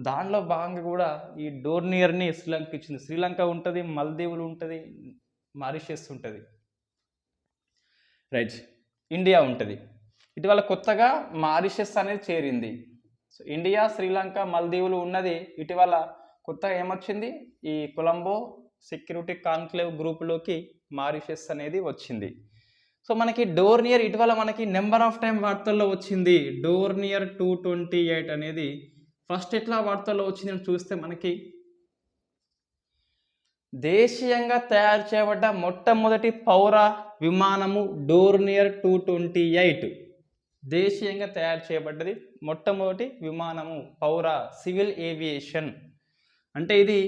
దానిలో భాగంగా కూడా ఈ డోర్నియర్ని శ్రీలంక ఇచ్చింది. శ్రీలంక ఉంటుంది, మల్దీవులు ఉంటుంది, మారిషస్ ఉంటుంది, రైట్, ఇండియా ఉంటుంది. ఇటీవల కొత్తగా మారిషస్ అనేది చేరింది. సో ఇండియా, శ్రీలంక, మల్దీవులు ఉన్నది. ఇటీవల కొత్తగా ఏమొచ్చింది, ఈ కొలంబో సెక్యూరిటీ కాన్క్లేవ్ గ్రూప్లోకి మారిషస్ అనేది వచ్చింది. సో మనకి డోర్నియర్ ఇటీవల మనకి నెంబర్ ఆఫ్ టైం వార్తల్లో వచ్చింది. డోర్నియర్ 228 అనేది ఫస్ట్ ఎట్లా వార్తల్లో వచ్చింది అని చూస్తే మనకి దేశీయంగా తయారు చేయబడ్డ మొట్టమొదటి పౌర విమానము డోర్నియర్ 228. దేశీయంగా తయారు చేయబడ్డది మొట్టమొదటి విమానము, పౌర సివిల్ ఏవియేషన్ అంటే ఇది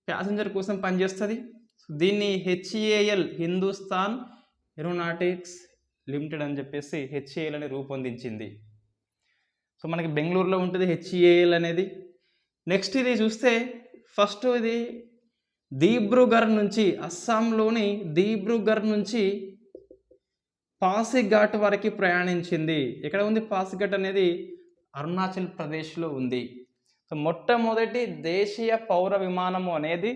ప్యాసింజర్ కోసం పనిచేస్తుంది. దీన్ని HAL హిందుస్థాన్ ఏరోనాటిక్స్ లిమిటెడ్ అని చెప్పేసి HAL అని రూపొందించింది. సో మనకి బెంగళూరులో ఉంటుంది HAL అనేది. నెక్స్ట్ ఇది చూస్తే ఫస్ట్ ఇది దీబ్రూగఢ్ నుంచి, అస్సాంలోని దీబ్రూగఢ్ నుంచి పాసిఘాట్ వరకు ప్రయాణించింది. ఎక్కడ ఉంది పాసిఘాట్ అనేది? అరుణాచల్ ప్రదేశ్లో ఉంది. సో మొట్టమొదటి దేశీయ పౌర విమానము అనేది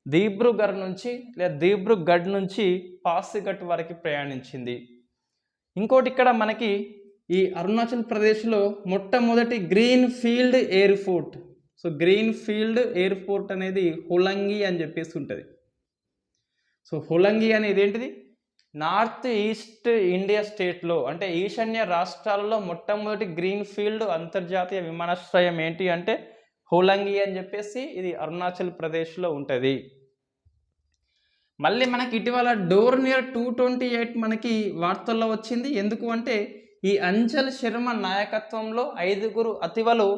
దీబ్రూగఢ్ నుంచి లేదా దీబ్రూగఢ్ నుంచి పాసిఘాట్ వరకు ప్రయాణించింది. ఇంకోటి ఇక్కడ మనకి ఈ అరుణాచల్ ప్రదేశ్లో మొట్టమొదటి green field airport. So green field airport అనేది హోలంగి అని చెప్పేసి ఉంటుంది. సో హోలంగి అనేది ఏంటిది, నార్త్ ఈస్ట్ ఇండియా స్టేట్లో అంటే ఈశాన్య రాష్ట్రాలలో మొట్టమొదటి గ్రీన్ ఫీల్డ్ అంతర్జాతీయ విమానాశ్రయం ఏంటి అంటే హోలంగి అని చెప్పేసి ఇది అరుణాచల్ ప్రదేశ్లో ఉంటుంది. మళ్ళీ మనకి ఇటీవల డోర్నియర్ 228 మనకి వార్తల్లో వచ్చింది. ఎందుకు అంటే ఈ అంచల్ శర్మ నాయకత్వంలో 5 అతివలు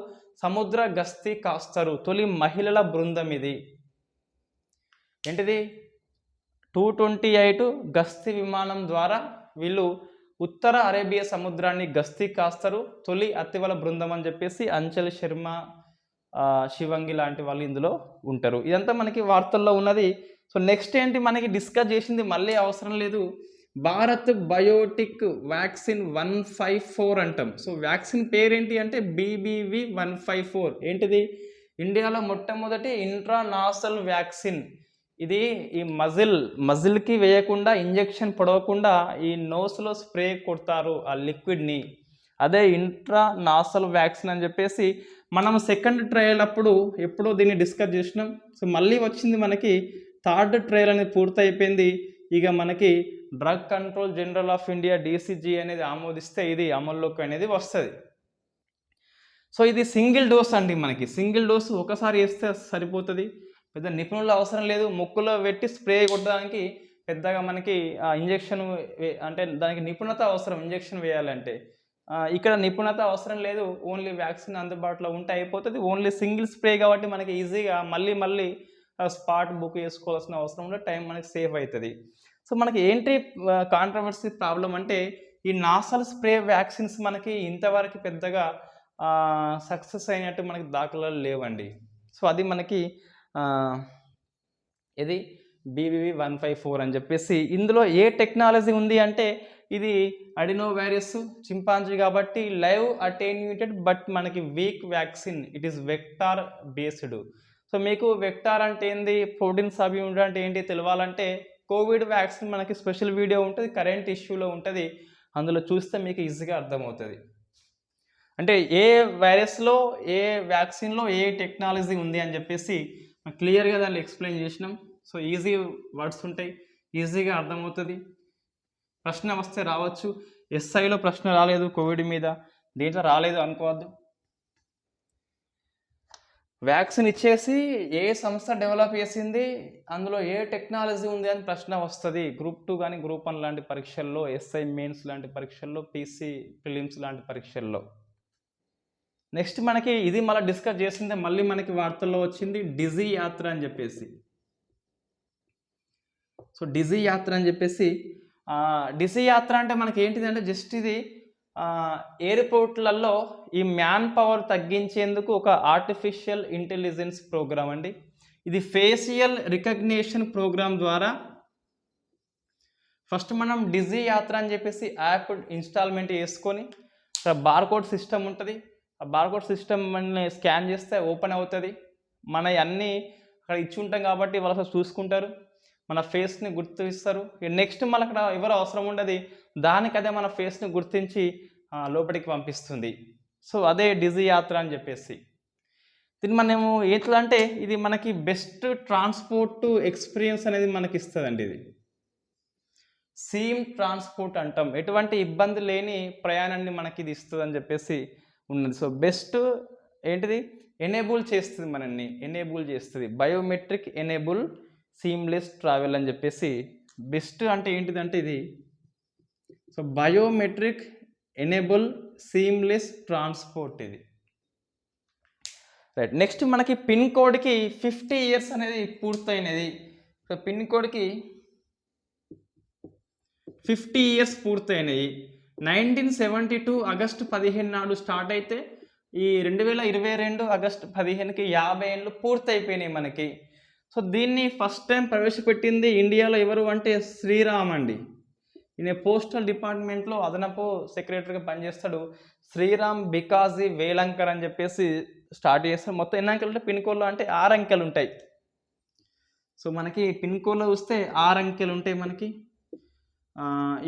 సముద్ర గస్తీ కాస్తారు. తొలి మహిళల బృందం ఇది. ఏంటిది 228 గస్తీ విమానం ద్వారా వీళ్ళు ఉత్తర అరేబియా సముద్రాన్ని గస్తీ కాస్తారు. తొలి అతివల బృందం అని చెప్పేసి అంచల్ శర్మ, శివంగి లాంటి వాళ్ళు ఇందులో ఉంటారు. ఇదంతా మనకి వార్తల్లో ఉన్నది. సో నెక్స్ట్ ఏంటి మనకి డిస్కస్ చేసింది మళ్ళీ అవసరం లేదు, భారత్ బయోటిక్ వ్యాక్సిన్ 154 అంటాం. సో వ్యాక్సిన్ పేరేంటి అంటే BBV 154. ఏంటిది? ఇండియాలో మొట్టమొదటి ఇంట్రానాసల్ వ్యాక్సిన్. ఇది ఈ మజిల్కి వేయకుండా, ఇంజెక్షన్ పొడవకుండా ఈ నోస్లో స్ప్రే కొడతారు ఆ లిక్విడ్ని. అదే ఇంట్రానాసల్ వ్యాక్సిన్ అని చెప్పేసి మనం సెకండ్ ట్రయల్ అప్పుడు ఎప్పుడో దీన్ని డిస్కస్ చేసినాం. సో మళ్ళీ వచ్చింది మనకి థర్డ్ ట్రయల్ అనేది పూర్తయిపోయింది. ఇక మనకి drug control general of India DCG అనేది ఆమోదిస్తే ఇది అమల్లోకి అనేది వస్తుంది. సో ఇది సింగిల్ డోస్ అండి. మనకి సింగిల్ డోస్ ఒకసారి వేస్తే సరిపోతుంది. పెద్ద నిపుణులు అవసరం లేదు. ముక్కులో పెట్టి స్ప్రే కొట్టడానికి పెద్దగా మనకి ఇంజెక్షన్ అంటే దానికి నిపుణత అవసరం. ఇంజెక్షన్ వేయాలంటే ఇక్కడ నిపుణత అవసరం లేదు. ఓన్లీ వ్యాక్సిన్ అందుబాటులో ఉంటే అయిపోతుంది. ఓన్లీ సింగిల్ స్ప్రే కాబట్టి మనకి ఈజీగా మళ్ళీ స్పాట్ బుక్ చేసుకోవాల్సిన అవసరం ఉంటే టైం మనకి సేవ్ అవుతుంది. సో మనకి ఏంటి కాంట్రవర్సీ ప్రాబ్లం అంటే ఈ నాసల్ స్ప్రే వ్యాక్సిన్స్ మనకి ఇంతవరకు పెద్దగా సక్సెస్ అయినట్టు మనకి దాఖలాలు లేవండి. సో అది మనకి ఇది BBV 154 అని చెప్పేసి. ఇందులో ఏ టెక్నాలజీ ఉంది అంటే ఇది అడినో వైరస్ చింపాంజీ కాబట్టి లైవ్ అటెన్యూటెడ్ బట్ మనకి week vaccine. It is vector based. So మీకు వెక్టార్ అంటే ఏంది, ప్రోటీన్స్ అవి అంటే ఏంటి తెలియాలంటే కోవిడ్ వ్యాక్సిన్ మనకి స్పెషల్ వీడియో ఉంటుంది, కరెంట్ ఇష్యూలో ఉంటుంది, అందులో చూస్తే మీకు ఈజీగా అర్థమవుతుంది. అంటే ఏ వైరస్లో ఏ వ్యాక్సిన్లో ఏ టెక్నాలజీ ఉంది అని చెప్పేసి క్లియర్గా దాన్ని ఎక్స్ప్లెయిన్ చేసినాం. సో ఈజీ వర్డ్స్ ఉంటాయి, ఈజీగా అర్థమవుతుంది. ప్రశ్న వస్తే రావచ్చు. ఎస్ఐలో ప్రశ్న రాలేదు కోవిడ్ మీద, దీంట్లో రాలేదు అనుకోవద్దు. వ్యాక్సిన్ ఇచ్చేసి ఏ సంస్థ డెవలప్ చేసింది, అందులో ఏ టెక్నాలజీ ఉంది అని ప్రశ్న వస్తుంది. గ్రూప్ 2 కానీ గ్రూప్ 1 లాంటి పరీక్షల్లో, ఎస్ఐ మెయిన్స్ లాంటి పరీక్షల్లో, పీసీ ప్రిలిమ్స్ లాంటి పరీక్షల్లో. నెక్స్ట్ మనకి ఇది మళ్ళీ డిస్కస్ చేసిందే, మళ్ళీ మనకి వార్తల్లో వచ్చింది డిజీ యాత్ర అని చెప్పేసి. సో డిజీ యాత్ర అని చెప్పేసి, డిజీ యాత్ర అంటే మనకి ఏంటిదంటే జస్ట్ ఇది ఎయిర్పోర్ట్లలో ఈ మ్యాన్ పవర్ తగ్గించేందుకు ఒక ఆర్టిఫిషియల్ ఇంటెలిజెన్స్ ప్రోగ్రామ్ అండి. ఇది ఫేషియల్ రికగ్నిషన్ ప్రోగ్రామ్ ద్వారా ఫస్ట్ మనం డిజీ యాత్ర అని చెప్పేసి యాప్ ఇన్స్టాల్మెంట్ చేసుకొని, బార్కోడ్ సిస్టమ్ ఉంటుంది, ఆ బార్కోడ్ సిస్టమ్ మనల్ని స్కాన్ చేస్తే ఓపెన్ అవుతుంది. మన అన్నీ అక్కడ ఇచ్చి ఉంటాం కాబట్టి వాళ్ళు చూసుకుంటారు, మన ఫేస్ని గుర్తిస్తారు. నెక్స్ట్ మనకు అక్కడ ఎవరు అవసరం ఉండదు, దానికి అదే మన ఫేస్ని గుర్తించి లోపలికి పంపిస్తుంది. సో అదే డిజీ యాత్ర అని చెప్పేసి. దీన్ని మనము ఎట్లా అంటే ఇది మనకి బెస్ట్ ట్రాన్స్పోర్ట్ ఎక్స్పీరియన్స్ అనేది మనకి ఇస్తుందండి. ఇది సీమ్ ట్రాన్స్పోర్ట్ అంటాం, ఎటువంటి ఇబ్బంది లేని ప్రయాణాన్ని మనకి ఇది ఇస్తుంది అని చెప్పేసి ఉన్నది. సో బెస్ట్ ఏంటిది, ఎనేబుల్ చేస్తుంది, మనల్ని ఎనేబుల్ చేస్తుంది, బయోమెట్రిక్ ఎనేబుల్ సీమ్లెస్ ట్రావెల్ అని చెప్పేసి. బెస్ట్ అంటే ఏంటిదంటే ఇది, so biometric enable seamless transport ఇది. రైట్. నెక్స్ట్ మనకి పిన్ కోడ్కి 50 years అనేది పూర్తయినది. సో పిన్ కోడ్కి 50 years పూర్తయినాయి. 1972 ఆగస్టు 15 నాడు స్టార్ట్ అయితే ఈ 2022 ఆగస్టు 15కి 50 ఏళ్ళు పూర్తయిపోయినాయి మనకి. సో దీన్ని ఫస్ట్ టైం ప్రవేశపెట్టింది ఇండియాలో ఎవరు అంటే శ్రీరామ్ అండి. ఈయన పోస్టల్ డిపార్ట్మెంట్లో అదనపు సెక్రటరీగా పనిచేస్తాడు. శ్రీరామ్ బికాజీ వేలంకర్ అని చెప్పేసి స్టార్ట్ చేస్తాడు. మొత్తం ఎన్ని అంకెలు ఉంటాయి పిన్ కోడ్లో అంటే 6 అంకెలు ఉంటాయి. సో మనకి పిన్ కోడ్లో చూస్తే 6 అంకెలు ఉంటాయి మనకి.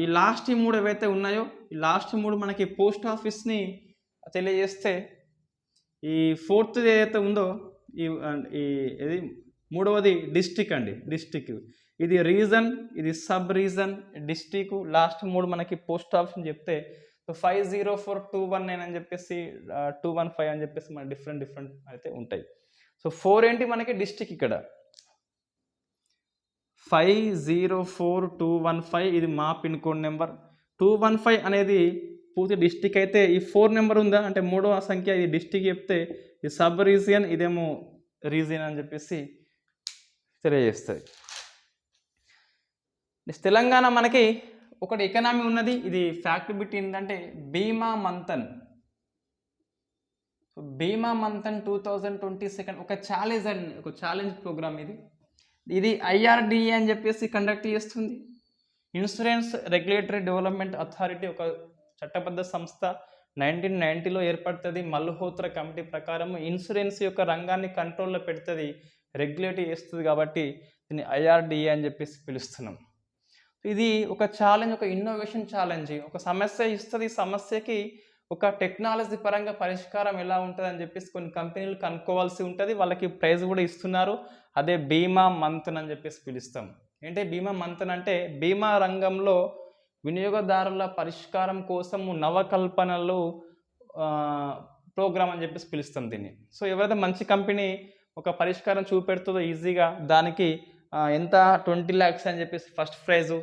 ఈ లాస్ట్ 3 ఏవైతే ఉన్నాయో, ఈ లాస్ట్ 3 మనకి పోస్ట్ ఆఫీస్ని తెలియజేస్తే, ఈ 4th ఏదైతే ఉందో ఇది 3వది డిస్ట్రిక్ట్ అండి. డిస్ట్రిక్ట్ ఇది రీజన్, ఇది సబ్ రీజన్, డిస్ట్రిక్ట్, లాస్ట్ 3 మనకి పోస్ట్ ఆఫీస్ చెప్తే 504219 అని చెప్పేసి 215 అని చెప్పేసి మన డిఫరెంట్ అయితే ఉంటాయి. సో 4 ఏంటి మనకి డిస్ట్రిక్ట్, ఇక్కడ 504215 ఇది మా పిన్ కోడ్ నెంబర్. 215 అనేది పూర్తి డిస్ట్రిక్ట్ అయితే, ఈ 4 నెంబర్ ఉందా అంటే 3వ సంఖ్య ఇది డిస్ట్రిక్ట్ చెప్తే, ఈ సబ్ రీజియన్ ఇదేమో రీజియన్ అని చెప్పేసి తెలియజేస్తుంది. తెలంగాణ మనకి ఒకటి ఎకనామీ ఉన్నది, ఇది ఫ్యాక్ట్ బిట్ ఏంటంటే భీమా మంథన్. సో భీమా మంథన్ 2022 ఒక ఛాలెంజ్ ప్రోగ్రామ్ ఇది IRDA అని చెప్పేసి కండక్ట్ చేస్తుంది. ఇన్సూరెన్స్ రెగ్యులేటరీ డెవలప్మెంట్ అథారిటీ ఒక చట్టబద్ధ సంస్థ, 1990లో ఏర్పడుతుంది. మల్హోత్రా కమిటీ ప్రకారం ఇన్సూరెన్స్ యొక్క రంగాన్ని కంట్రోల్లో పెడుతుంది, రెగ్యులేట్ చేస్తుంది, కాబట్టి దీన్ని IRDA అని చెప్పేసి పిలుస్తున్నాం. ఇది ఒక ఛాలెంజ్, ఒక ఇన్నోవేషన్ ఛాలెంజ్. ఒక సమస్య ఇస్తుంది, సమస్యకి ఒక టెక్నాలజీ పరంగా పరిష్కారం ఎలా ఉంటుంది అని చెప్పేసి కొన్ని కంపెనీలు కనుక్కోవాల్సి ఉంటుంది, వాళ్ళకి ప్రైజ్ కూడా ఇస్తున్నారు. అదే బీమా మంథన్ అని చెప్పేసి పిలుస్తాం. ఏంటంటే బీమా మంథన్ అంటే బీమా రంగంలో వినియోగదారుల పరిష్కారం కోసము నవకల్పనలు ప్రోగ్రామ్ అని చెప్పేసి పిలుస్తాం దీన్ని. సో ఎవరైతే మంచి కంపెనీ ఒక పరిష్కారం చూపెడుతుందో ఈజీగా, దానికి ఎంత 20 lakhs అని చెప్పేసి ఫస్ట్ ప్రైజు,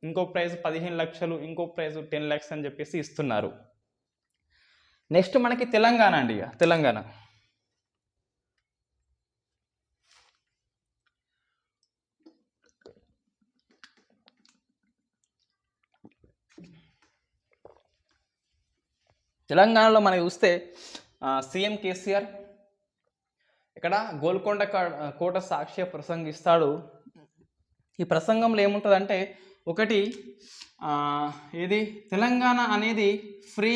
ఇంకో ప్రైజ్ 15 లక్షలు, ఇంకో ప్రైజ్ 10 lakhs అని చెప్పేసి ఇస్తున్నారు. నెక్స్ట్ మనకి తెలంగాణ అండి. తెలంగాణ తెలంగాణలో మనం చూస్తే సీఎం కేసీఆర్ ఇక్కడ గోల్కొండ కోట సాక్షి ప్రసంగిస్తాడు. ఈ ప్రసంగంలో ఏముంటుందంటే, ఒకటి ఇది తెలంగాణ అనేది ఫ్రీ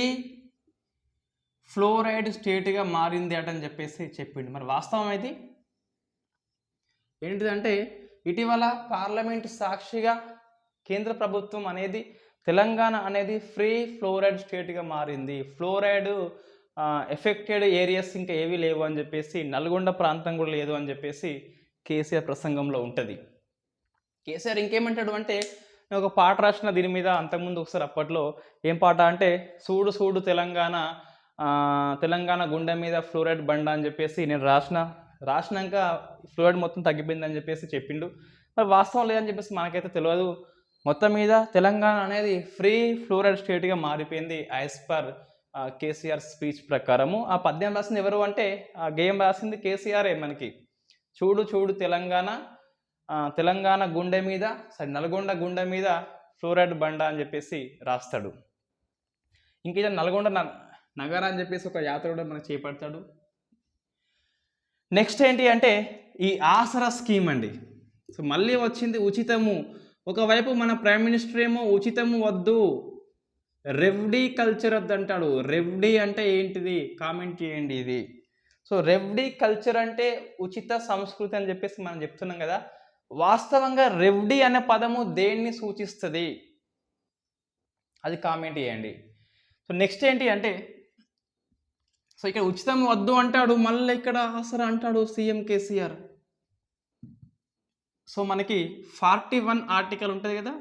ఫ్లోరైడ్ స్టేట్గా మారింది అటని చెప్పేసి చెప్పిండు. మరి వాస్తవం అయితే ఏంటిదంటే ఇటీవల పార్లమెంట్ సాక్షిగా కేంద్ర ప్రభుత్వం అనేది తెలంగాణ అనేది ఫ్రీ ఫ్లోరైడ్ స్టేట్గా మారింది. ఫ్లోరైడ్ ఎఫెక్టెడ్ ఏరియాస్ ఇంకా ఏవి లేవు అని చెప్పేసి, నల్గొండ ప్రాంతం కూడా లేదు అని చెప్పేసి కేసీఆర్ ప్రసంగంలో ఉంటుంది. కేసీఆర్ ఇంకేమంటాడు అంటే, నేను ఒక పాట రాసిన దీని మీద అంతకుముందు ఒకసారి అప్పట్లో. ఏం పాట అంటే, సూడు సూడు తెలంగాణ గుండె మీద ఫ్లోరైడ్ బండ అని చెప్పేసి నేను రాసినాక ఫ్లోరైడ్ మొత్తం తగ్గిపోయిందని చెప్పేసి చెప్పిండు. మరి వాస్తవం లేదని చెప్పేసి మనకైతే తెలియదు. మొత్తం మీద తెలంగాణ అనేది ఫ్రీ ఫ్లోరైడ్ స్టేట్గా మారిపోయింది యాజ్ పర్ కేసీఆర్ స్పీచ్ ప్రకారము. ఆ పద్యం రాసింది ఎవరు అంటే, ఆ గేయం రాసింది కేసీఆరే. మనకి చూడు చూడు తెలంగాణ గుండె మీద నల్గొండ గుండె మీద ఫ్లోరైడ్ బండ అని చెప్పేసి రాస్తాడు. ఇంక ఇది నల్గొండ నగర అని చెప్పేసి ఒక యాత్ర కూడా మనకు చేపడతాడు. నెక్స్ట్ ఏంటి అంటే ఈ ఆసరా స్కీమ్ అండి. సో మళ్ళీ వచ్చింది ఉచితము. ఒకవైపు మన ప్రైమ్ మినిస్టర్ ఏమో ఉచితము వద్దు, రెవ్డీ కల్చర్ వద్దు అంటాడు. రెవ్డీ అంటే ఏంటిది కామెంట్ చేయండి ఇది. సో రెవ్డీ కల్చర్ అంటే ఉచిత సంస్కృతి అని చెప్పేసి మనం చెప్తున్నాం కదా. వాస్తవంగా రెవ్డీ అనే పదము దేన్ని సూచిస్తుంది అది కామెంట్ చేయండి. సో నెక్స్ట్ ఏంటి అంటే, సో ఇక్కడ ఉచితం వద్దు అంటాడు, మళ్ళీ ఇక్కడ ఆసరా అంటాడు సీఎం కేసీఆర్. సో మనకి 41 ఆర్టికల్ ఉంటుంది కదా.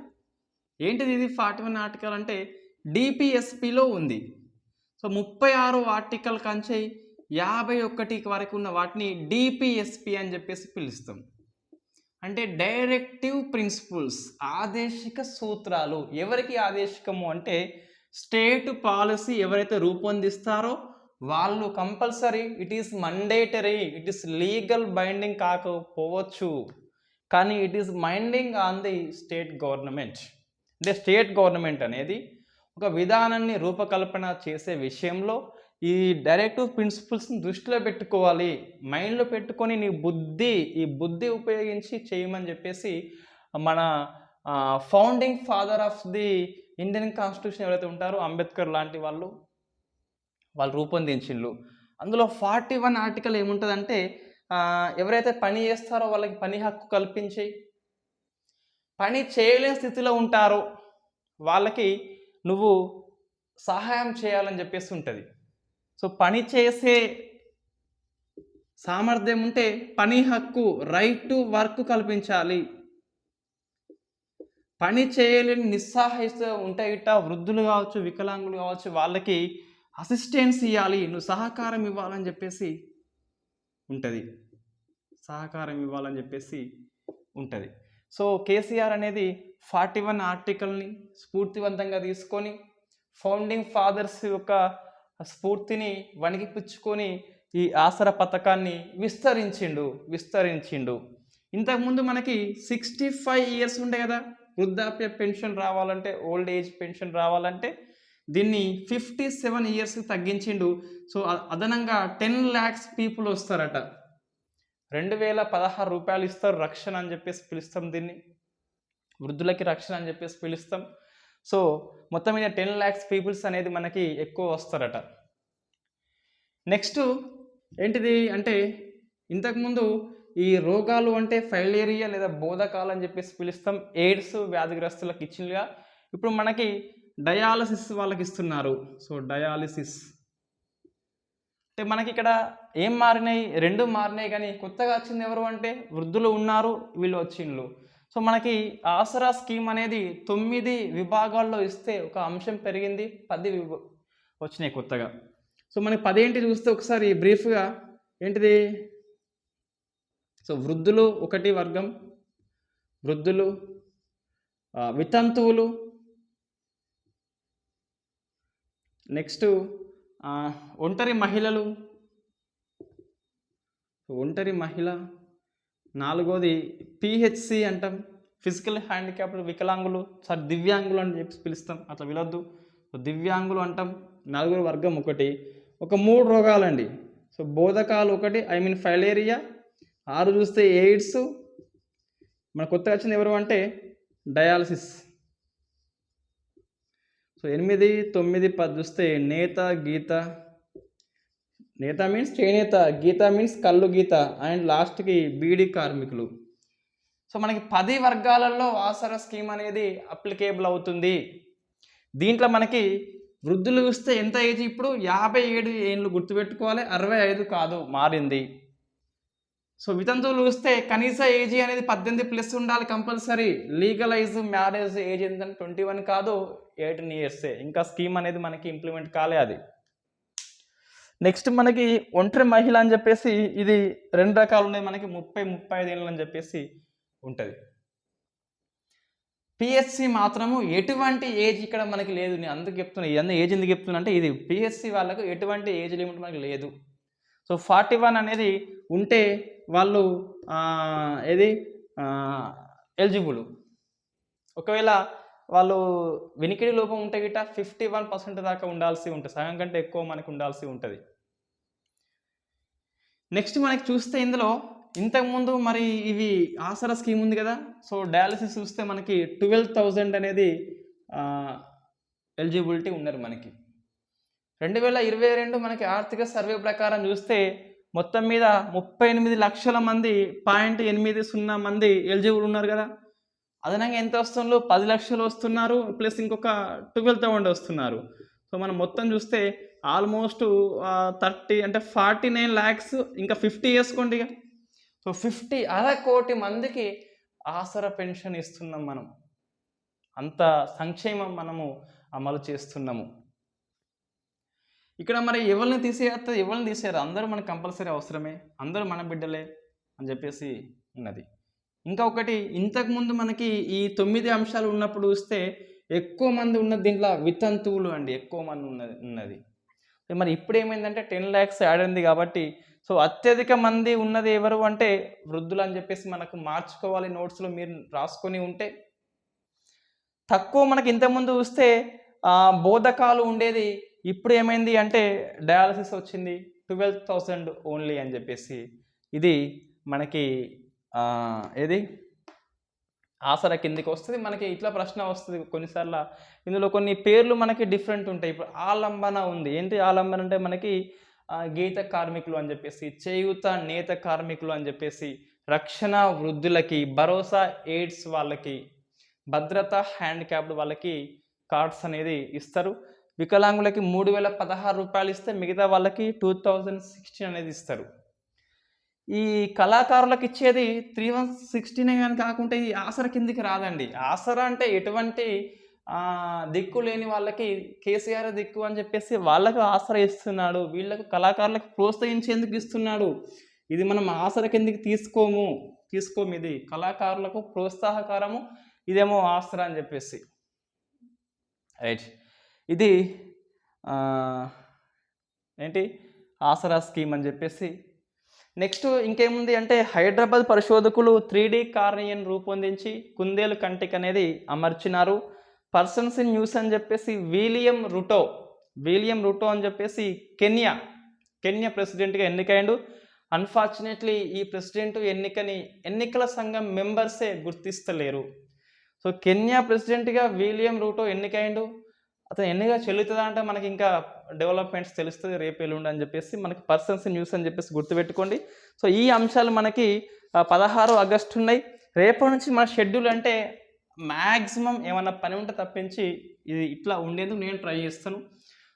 ఏంటిది ఇది 41 ఆర్టికల్ అంటే డిపిఎస్పిలో ఉంది. సో 36 ఆర్టికల్ కంచి 51 వరకు ఉన్న వాటిని డిపిఎస్పి అని చెప్పేసి పిలుస్తాం. అంటే డైరెక్టివ్ ప్రిన్సిపల్స్, ఆదేశిక సూత్రాలు. ఎవరికి ఆదేశికము అంటే స్టేట్ పాలసీ ఎవరైతే రూపొందిస్తారో వాళ్ళు compulsory, it is mandatory, it is legal binding కాకపోవచ్చు, కానీ it is minding on the state government. అంటే స్టేట్ గవర్నమెంట్ అనేది ఒక విధానాన్ని రూపకల్పన చేసే విషయంలో ఈ డైరెక్టివ్ ప్రిన్సిపల్స్ని దృష్టిలో పెట్టుకోవాలి, మైండ్లో పెట్టుకొని ఈ బుద్ధి ఉపయోగించి చేయమని చెప్పేసి మన founding father of the Indian constitution ఎవరైతే ఉంటారో అంబేద్కర్ లాంటి వాళ్ళు రూపొందించిండ్రు. అందులో 41 ఆర్టికల్ ఏముంటుందంటే, ఎవరైతే పని చేస్తారో వాళ్ళకి పని హక్కు కల్పించి, పని చేయలేని స్థితిలో ఉంటారో వాళ్ళకి నువ్వు సహాయం చేయాలని చెప్పేసి ఉంటుంది. సో పని చేసే సామర్థ్యం ఉంటే పని హక్కు, రైట్ టు వర్క్ కల్పించాలి. పని చేయలేని నిస్సహాయత ఉంటే ఇట్ట వృద్ధులు కావచ్చు, వికలాంగులు కావచ్చు, వాళ్ళకి అసిస్టెన్స్ ఇవ్వాలి, నువ్వు సహకారం ఇవ్వాలని చెప్పేసి ఉంటుంది. సో కేసీఆర్ అనేది 41 ఆర్టికల్ని స్ఫూర్తివంతంగా తీసుకొని ఫౌండింగ్ ఫాదర్స్ యొక్క స్ఫూర్తిని వణికిపుచ్చుకొని ఈ ఆసరా పథకాన్ని విస్తరించిండు. ఇంతకుముందు మనకి 65 ఇయర్స్ ఉండే కదా వృద్ధాప్య పెన్షన్ రావాలంటే, ఓల్డ్ ఏజ్ పెన్షన్ రావాలంటే, దీన్ని 57 ఇయర్స్కి తగ్గించిండు. సో అదనంగా 10 lakhs పీపుల్ వస్తారట. 2016 రూపాయలు ఇస్తారు రక్షణ అని చెప్పేసి పిలుస్తాం, దీన్ని వృద్ధులకి రక్షణ అని చెప్పేసి పిలుస్తాం. సో మొత్తం మీద 10 lakhs పీపుల్స్ అనేది మనకి ఎక్కువ వస్తారట. నెక్స్ట్ ఏంటిది అంటే, ఇంతకుముందు ఈ రోగాలు అంటే ఫైలేరియా లేదా బోధకాలు అని చెప్పేసి పిలుస్తాం, ఎయిడ్స్ వ్యాధిగ్రస్తులకు ఇచ్చినగా. ఇప్పుడు మనకి డయాలసిస్ వాళ్ళకి ఇస్తున్నారు. సో డయాలసిస్ అంటే మనకి ఇక్కడ ఏం మారినాయి, 2 మారినాయి, కానీ కొత్తగా వచ్చింది ఎవరు అంటే వృద్ధులు ఉన్నారు, వీళ్ళు వచ్చిండ్రు. సో మనకి ఆసరా స్కీమ్ అనేది 9 విభాగాల్లో ఇస్తే ఒక అంశం పెరిగింది, 10 వచ్చినాయి కొత్తగా. సో మనకి 10 ఏంటి చూస్తే ఒకసారి బ్రీఫ్గా ఏంటిది. సో వృద్ధులు 1 వర్గం, వృద్ధులు, వితంతువులు, నెక్స్ట్ ఒంటరి మహిళ, 4వది పిహెచ్సి అంటాం, ఫిజికల్ హ్యాండిక్యాప్డ్ వికలాంగులు, దివ్యాంగులు అని చెప్పి పిలుస్తాం, అట్లా పిలవద్దు, దివ్యాంగులు అంటాం. 4 వర్గం ఒక 3 రోగాలండి. So బోధకాలు 1, filaria. 6 చూస్తే ఎయిడ్స్. మన కొత్తగా వచ్చింది ఎవరు అంటే డయాలసిస్. సో 8, 9, 10 చూస్తే నేత, గీత. నేత మీన్స్ చేనేత, గీత మీన్స్ కళ్ళు గీత, అండ్ లాస్ట్కి బీడీ కార్మికులు. సో మనకి 10 వర్గాలలో ఆసరా స్కీమ్ అనేది అప్లికేబుల్ అవుతుంది. దీంట్లో మనకి వృద్ధులు చూస్తే ఎంత ఏజ్ ఇప్పుడు 57 ఏళ్ళు గుర్తుపెట్టుకోవాలి, 65 కాదు మారింది. సో వితంతువులు చూస్తే కనీస ఏజ్ అనేది 18+ ఉండాలి కంపల్సరీ. లీగలైజ్ మ్యారేజ్ ఏజ్ ఏంటంటే 21 కాదు 18 years. ఇంకా స్కీమ్ అనేది మనకి ఇంప్లిమెంట్ కాలే అది. నెక్స్ట్ మనకి ఒంటరి మహిళ అని చెప్పేసి ఇది 2 రకాలు ఉన్నాయి మనకి, 30-35 ఏళ్ళు అని చెప్పేసి ఉంటుంది. పిఎస్సి మాత్రము ఎటువంటి ఏజ్ ఇక్కడ మనకి లేదు. నేను అందుకు చెప్తున్నా, ఇదన్నీ ఏజ్ ఎందుకు చెప్తున్నా అంటే ఇది పిఎస్సి వాళ్ళకు ఎటువంటి ఏజ్ లిమిట్ మనకి లేదు. సో 41 అనేది ఉంటే వాళ్ళు ఎలిజిబుల్. ఒకవేళ వాళ్ళు వినికిడి లోపం ఉంటే గిట్ట 51% దాకా ఉండాల్సి ఉంటుంది, సగం కంటే ఎక్కువ మనకు ఉండాల్సి ఉంటుంది. నెక్స్ట్ మనకి చూస్తే ఇందులో ఇంతకుముందు మరి ఇవి ఆసరా స్కీమ్ ఉంది కదా, సో డయాలసిస్ చూస్తే మనకి 12,000 అనేది ఎలిజిబిలిటీ ఉన్నారు మనకి. 2022 మనకి ఆర్థిక సర్వే ప్రకారం చూస్తే మొత్తం మీద 38 లక్షల మంది 0.80 మంది ఎలిజిబుల్ ఉన్నారు కదా. అదనంగా ఎంత వస్తున్నారు? 10 లక్షలు వస్తున్నారు, ప్లస్ ఇంకొక 12,000 వస్తున్నారు. సో మనం మొత్తం చూస్తే ఆల్మోస్ట్ 49 lakhs, ఇంకా 50 వేసుకోండి ఇక. సో 50 కోటి మందికి ఆసరా పెన్షన్ ఇస్తున్నాం మనం. అంత సంక్షేమం మనము అమలు చేస్తున్నాము. ఇక్కడ మరి ఎవరిని తీసేస్తారు, ఎవరిని తీసేయారు? అందరూ మనకు కంపల్సరీ అవసరమే, అందరూ మన బిడ్డలే అని చెప్పేసి ఉన్నది. ఇంకా ఒకటి, ఇంతకుముందు మనకి ఈ 9 అంశాలు ఉన్నప్పుడు చూస్తే ఎక్కువ మంది ఉన్నది దీంట్లో వితంతువులు అండి, ఎక్కువ మంది ఉన్నది. మరి ఇప్పుడు ఏమైందంటే 10 lakhs యాడ్ అయింది కాబట్టి సో అత్యధిక మంది ఉన్నది ఎవరు అంటే వృద్ధులు అని చెప్పేసి మనకు మార్చుకోవాలి. నోట్స్లో మీరు రాసుకొని ఉంటే తక్కువ మనకి ఇంతకుముందు చూస్తే బోధకాలు ఉండేది, ఇప్పుడు ఏమైంది అంటే డయాలసిస్ వచ్చింది 12,000 ఓన్లీ అని చెప్పేసి. ఇది మనకి ఏది ఆసరా కిందికి వస్తుంది. మనకి ఇట్లా ప్రశ్న వస్తుంది కొన్నిసార్లు, ఇందులో కొన్ని పేర్లు మనకి డిఫరెంట్ ఉంటాయి. ఇప్పుడు ఆలంబన ఉంది, ఏంటి ఆలంబన అంటే మనకి గీత కార్మికులు అని చెప్పేసి, చేయూత నేత కార్మికులు అని చెప్పేసి, రక్షణ వృద్ధులకి, భరోసా ఎయిడ్స్ వాళ్ళకి, భద్రత హ్యాండిక్యాప్డ్ వాళ్ళకి కార్డ్స్ అనేది ఇస్తారు. వికలాంగులకి 3,016 రూపాయలు ఇస్తే మిగతా వాళ్ళకి 2,016 అనేది ఇస్తారు. ఈ కళాకారులకు ఇచ్చేది 3,116 కానీ కాకుండా ఈ ఆసరా కిందికి రాదండి. ఆసరా అంటే ఎటువంటి దిక్కు లేని వాళ్ళకి కేసీఆర్ దిక్కు అని చెప్పేసి వాళ్ళకు ఆసరా ఇస్తున్నాడు, వీళ్ళకు కళాకారులకు ప్రోత్సహించేందుకు ఇస్తున్నాడు. ఇది మనం ఆసరా కిందికి తీసుకోము. ఇది కళాకారులకు ప్రోత్సాహకారము, ఇదేమో ఆసరా అని చెప్పేసి. రైట్, ఇది ఏంటి ఆసరా స్కీమ్ అని చెప్పేసి. నెక్స్ట్ ఇంకేముంది అంటే హైదరాబాద్ పరిశోధకులు 3D కార్నియన్ రూపొందించి కుందేలు కంటికి అనేది అమర్చినారు. పర్సన్స్ ఇన్ న్యూస్ అని చెప్పేసి విలియం రుటో అని చెప్పేసి కెన్యా ప్రెసిడెంట్గా ఎన్నికైండు. అన్ఫార్చునేట్లీ ఈ ప్రెసిడెంట్ ఎన్నికల సంఘం మెంబర్సే గుర్తిస్తలేరు. సో కెన్యా ప్రెసిడెంట్గా విలియం రూటో ఎన్నికైండు. అతను ఎన్నిక చెల్లుతుందా అంటే మనకి ఇంకా డెవలప్మెంట్స్ తెలుస్తుంది రేపు ఎల్లుండి అని చెప్పేసి. మనకి పర్సన్స్ న్యూస్ అని చెప్పేసి గుర్తుపెట్టుకోండి. సో ఈ అంశాలు మనకి 16 ఆగస్టు ఉన్నాయి. రేపటి నుంచి మన షెడ్యూల్ అంటే మ్యాక్సిమం ఏమన్నా పని ఉంటే తప్పించి ఇది ఇట్లా ఉండేందుకు నేను ట్రై చేస్తాను.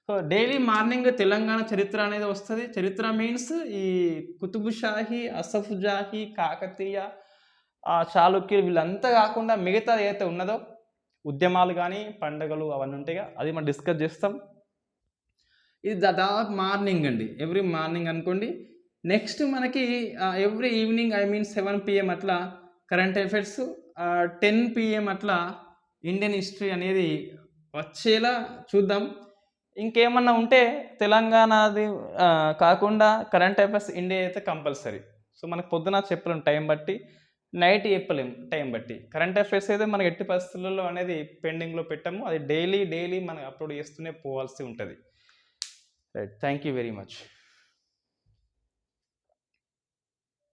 సో డైలీ మార్నింగ్ తెలంగాణ చరిత్ర అనేది వస్తుంది. చరిత్ర మీన్స్ ఈ కుతుబుషాహి, అసఫ్జాహి, కాకతీయ, చాళుక్యులు వీళ్ళంతా కాకుండా మిగతా ఏదైతే ఉన్నదో ఉద్యమాలు కానీ పండుగలు అవన్నీ ఉంటాయి, అది మనం డిస్కస్ చేస్తాం. ఇది దాదాపు మార్నింగ్ అండి, ఎవ్రీ మార్నింగ్ అనుకోండి. నెక్స్ట్ మనకి ఎవ్రీ ఈవినింగ్ 7 PM అట్లా కరెంట్ అఫైర్స్, 10 PM అట్లా ఇండియన్ హిస్టరీ అనేది వచ్చేలా చూద్దాం. ఇంకేమన్నా ఉంటే తెలంగాణది కాకుండా కరెంట్ అఫైర్స్ ఇండియా అయితే కంపల్సరీ. సో మనకు పొద్దున చెప్పలేం టైం బట్టి, నైట్ చెప్పలేం టైం బట్టి. కరెంట్ అఫైర్స్ అయితే మనకి ఎట్టి పరిస్థితుల్లో అనేది పెండింగ్లో పెట్టాము, అది డైలీ మనం అప్లోడ్ చేస్తూనే పోవాల్సి ఉంటుంది. Right, thank you very much.